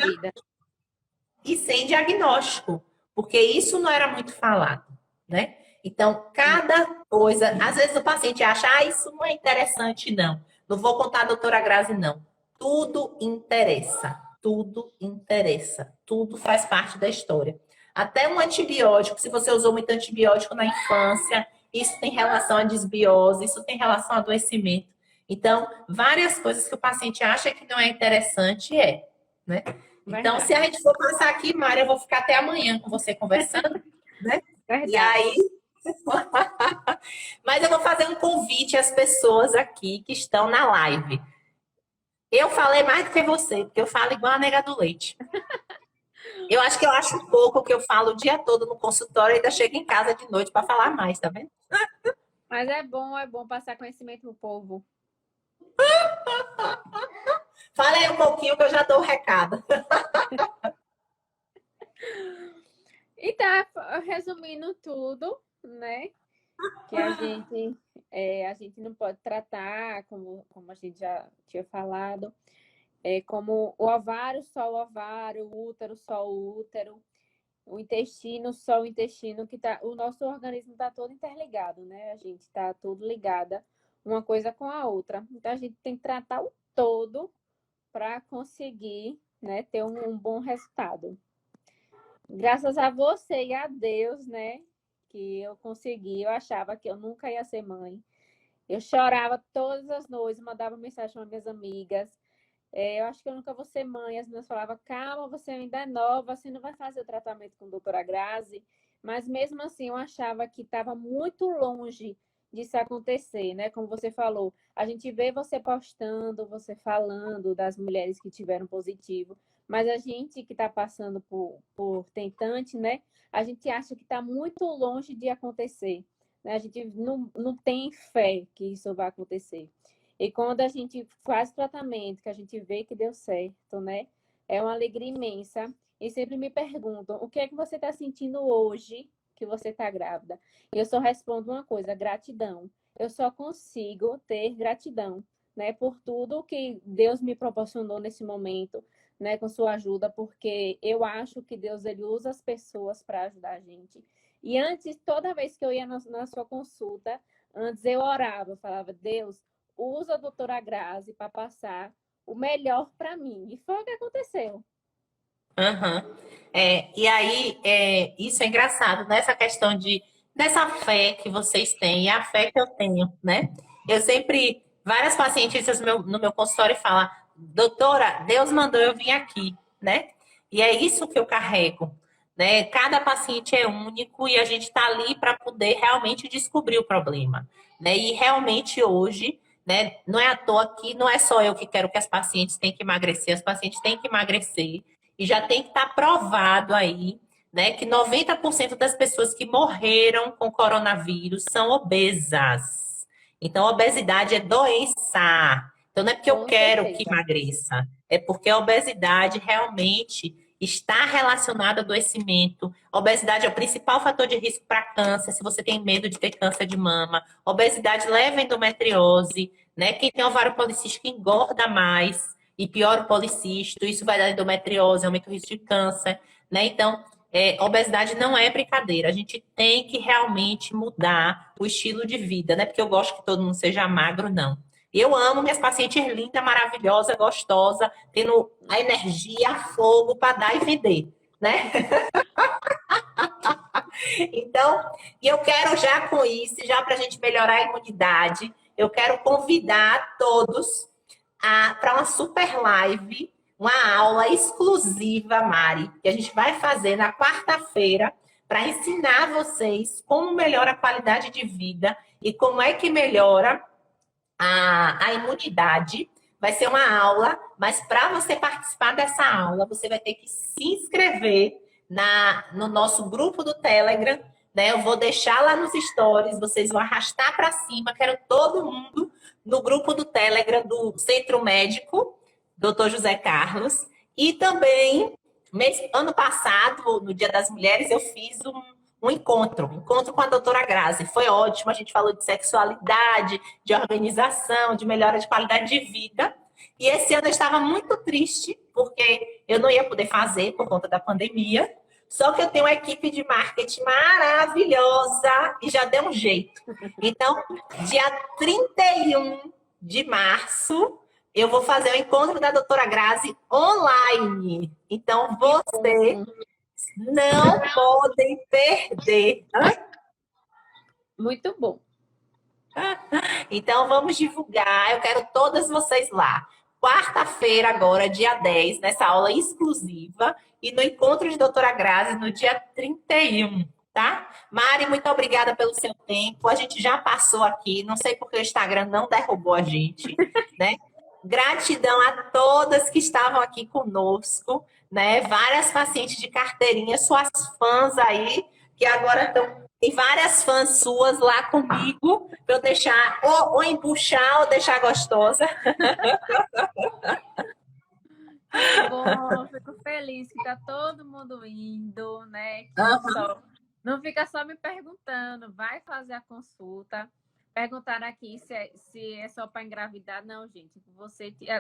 [SPEAKER 1] e sem diagnóstico, porque isso não era muito falado, né? Então, cada coisa, às vezes o paciente acha, isso não é interessante, não. Não vou contar a doutora Grazi, não. Tudo interessa, tudo interessa, tudo faz parte da história. Até um antibiótico, se você usou muito antibiótico na infância, isso tem relação à desbiose, isso tem relação ao adoecimento. Então, várias coisas que o paciente acha que não é interessante né? Então, se a gente for passar aqui, Mária, eu vou ficar até amanhã com você conversando, né?
[SPEAKER 2] Verdade.
[SPEAKER 1] E aí. Mas eu vou fazer um convite às pessoas aqui que estão na live. Eu falei mais do que você, porque eu falo igual a nega do leite. Eu acho que eu acho pouco que eu falo o dia todo no consultório e ainda chego em casa de noite para falar mais, tá vendo?
[SPEAKER 2] Mas é bom passar conhecimento pro povo.
[SPEAKER 1] Fala aí um pouquinho que eu já dou o recado.
[SPEAKER 2] E tá resumindo tudo, né? Que a gente não pode tratar, como a gente já tinha falado, como o ovário, só o ovário, o útero, só o útero, o intestino, só o intestino, o nosso organismo está todo interligado, né? A gente está tudo ligada uma coisa com a outra. Então a gente tem que tratar o todo para conseguir, né, ter um bom resultado. Graças a você e a Deus, né, que eu consegui. Eu achava que eu nunca ia ser mãe. Eu chorava todas as noites, mandava mensagem para minhas amigas. Eu acho que eu nunca vou ser mãe. As meninas falavam, calma, você ainda é nova, você não vai fazer o tratamento com a doutora Grazi. Mas mesmo assim, eu achava que estava muito longe disso acontecer, né? Como você falou, a gente vê você postando, você falando das mulheres que tiveram positivo, mas a gente que está passando por tentante, né? A gente acha que está muito longe de acontecer, né? A gente não tem fé que isso vai acontecer. E quando a gente faz o tratamento, que a gente vê que deu certo, né? É uma alegria imensa. E sempre me perguntam, o que é que você está sentindo hoje que você está grávida? E eu só respondo uma coisa, gratidão. Eu só consigo ter gratidão, né? Por tudo que Deus me proporcionou nesse momento, né? Com sua ajuda, porque eu acho que Deus, ele usa as pessoas para ajudar a gente. E antes, toda vez que eu ia na sua consulta, antes eu orava, eu falava, Deus, usa a doutora Grazi para passar o melhor para mim. E foi o que aconteceu.
[SPEAKER 1] Uhum. E aí, isso é engraçado, né? Essa questão dessa fé que vocês têm e a fé que eu tenho, né? Eu sempre, várias pacientes no meu consultório falam, doutora, Deus mandou eu vir aqui, né? E é isso que eu carrego, né? Cada paciente é único e a gente está ali para poder realmente descobrir o problema, né? E realmente hoje, né? Não é à toa que não é só eu que quero que as pacientes tenham que emagrecer, as pacientes têm que emagrecer. E já tem que estar provado aí, né, que 90% das pessoas que morreram com coronavírus são obesas. Então, a obesidade é doença. Então, não é porque eu quero que emagreça, é porque a obesidade realmente está relacionado a adoecimento. Obesidade é o principal fator de risco para câncer, se você tem medo de ter câncer de mama. Obesidade leva a endometriose, né? Quem tem ovário policístico engorda mais e piora o policisto, isso vai dar endometriose, aumenta o risco de câncer, né? Então, obesidade não é brincadeira. A gente tem que realmente mudar o estilo de vida, né? Porque eu gosto que todo mundo seja magro, não. Eu amo minhas pacientes lindas, maravilhosas, gostosas, tendo a energia, a fogo para dar e vender, né? Então, e eu quero já com isso, já para a gente melhorar a imunidade, eu quero convidar todos para uma super live, uma aula exclusiva, Mari, que a gente vai fazer na quarta-feira para ensinar vocês como melhora a qualidade de vida e como é que melhora a imunidade. Vai ser uma aula, mas para você participar dessa aula, você vai ter que se inscrever no nosso grupo do Telegram, né? Eu vou deixar lá nos stories, vocês vão arrastar para cima, quero todo mundo no grupo do Telegram do Centro Médico, Dr. José Carlos. E também, ano passado, no Dia das Mulheres, eu fiz um encontro com a doutora Grazi. Foi ótimo, a gente falou de sexualidade, de organização, de melhora de qualidade de vida. E esse ano eu estava muito triste, porque eu não ia poder fazer por conta da pandemia. Só que eu tenho uma equipe de marketing maravilhosa e já deu um jeito. Então, dia 31 de março, eu vou fazer o encontro da doutora Grazi online. Então, você não podem perder.
[SPEAKER 2] Muito bom.
[SPEAKER 1] Então, vamos divulgar. Eu quero todas vocês lá. Quarta-feira, agora, dia 10, nessa aula exclusiva. E no encontro de doutora Grazi, no dia 31, tá? Mari, muito obrigada pelo seu tempo. A gente já passou aqui. Não sei porque o Instagram não derrubou a gente, né? Gratidão a todas que estavam aqui conosco, né? Várias pacientes de carteirinha, suas fãs aí, que agora estão. Tem várias fãs suas lá comigo, para eu deixar, ou empuxar, ou deixar gostosa.
[SPEAKER 2] Que bom, fico feliz que tá todo mundo indo, né? Que não fica só me perguntando, vai fazer a consulta. Perguntaram aqui se é só para engravidar. Não, gente.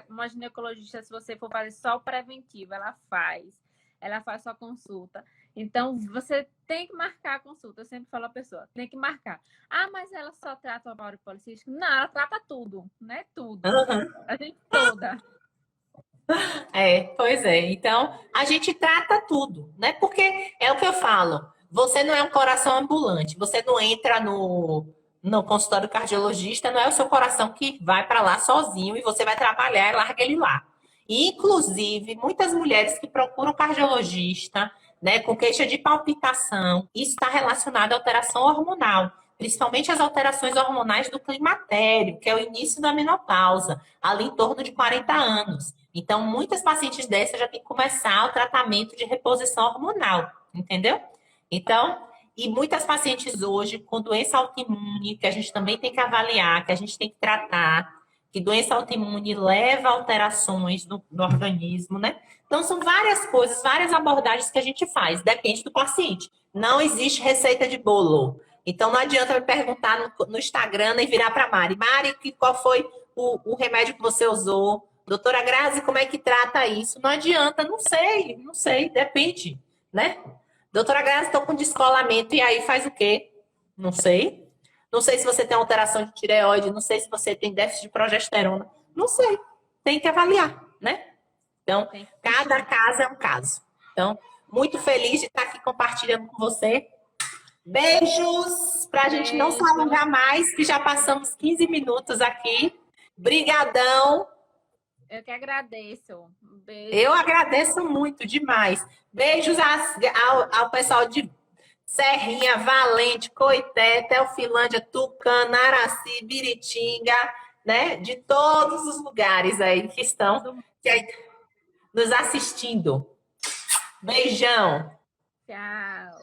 [SPEAKER 2] Uma ginecologista, se você for fazer só o preventivo, ela faz sua consulta. Então, você tem que marcar a consulta. Eu sempre falo à pessoa, tem que marcar. Ah, mas ela só trata o ovário policístico? Não, ela trata tudo, né? Tudo. A gente toda.
[SPEAKER 1] Pois é. Então, a gente trata tudo, né? Porque é o que eu falo. Você não é um coração ambulante. Você não entra no consultório cardiologista, não é o seu coração que vai para lá sozinho e você vai trabalhar e larga ele lá. Inclusive, muitas mulheres que procuram cardiologista, né, com queixa de palpitação, isso está relacionado à alteração hormonal, principalmente as alterações hormonais do climatério, que é o início da menopausa, ali em torno de 40 anos. Então, muitas pacientes dessas já têm que começar o tratamento de reposição hormonal, entendeu? Então, e muitas pacientes hoje com doença autoimune, que a gente também tem que avaliar, que a gente tem que tratar, que doença autoimune leva a alterações no organismo, né? Então, são várias coisas, várias abordagens que a gente faz, depende do paciente. Não existe receita de bolo. Então, não adianta me perguntar no Instagram e virar para Mari. Mari, qual foi o remédio que você usou? Doutora Grazi, como é que trata isso? Não adianta, não sei, depende, né? Doutora Grazi, estou com descolamento, e aí faz o quê? Não sei. Não sei se você tem alteração de tireoide, não sei se você tem déficit de progesterona. Não sei. Tem que avaliar, né? Então, cada caso é um caso. Então, muito feliz de estar aqui compartilhando com você. Beijos, para a gente não se alongar mais, que já passamos 15 minutos aqui. Brigadão.
[SPEAKER 2] Eu que agradeço.
[SPEAKER 1] Beijo. Eu agradeço muito, demais. Beijos ao pessoal de Serrinha, Valente, Coité, Teofilândia, Tucano, Araci, Biritinga, né? De todos os lugares aí que estão nos assistindo. Beijão.
[SPEAKER 2] Tchau.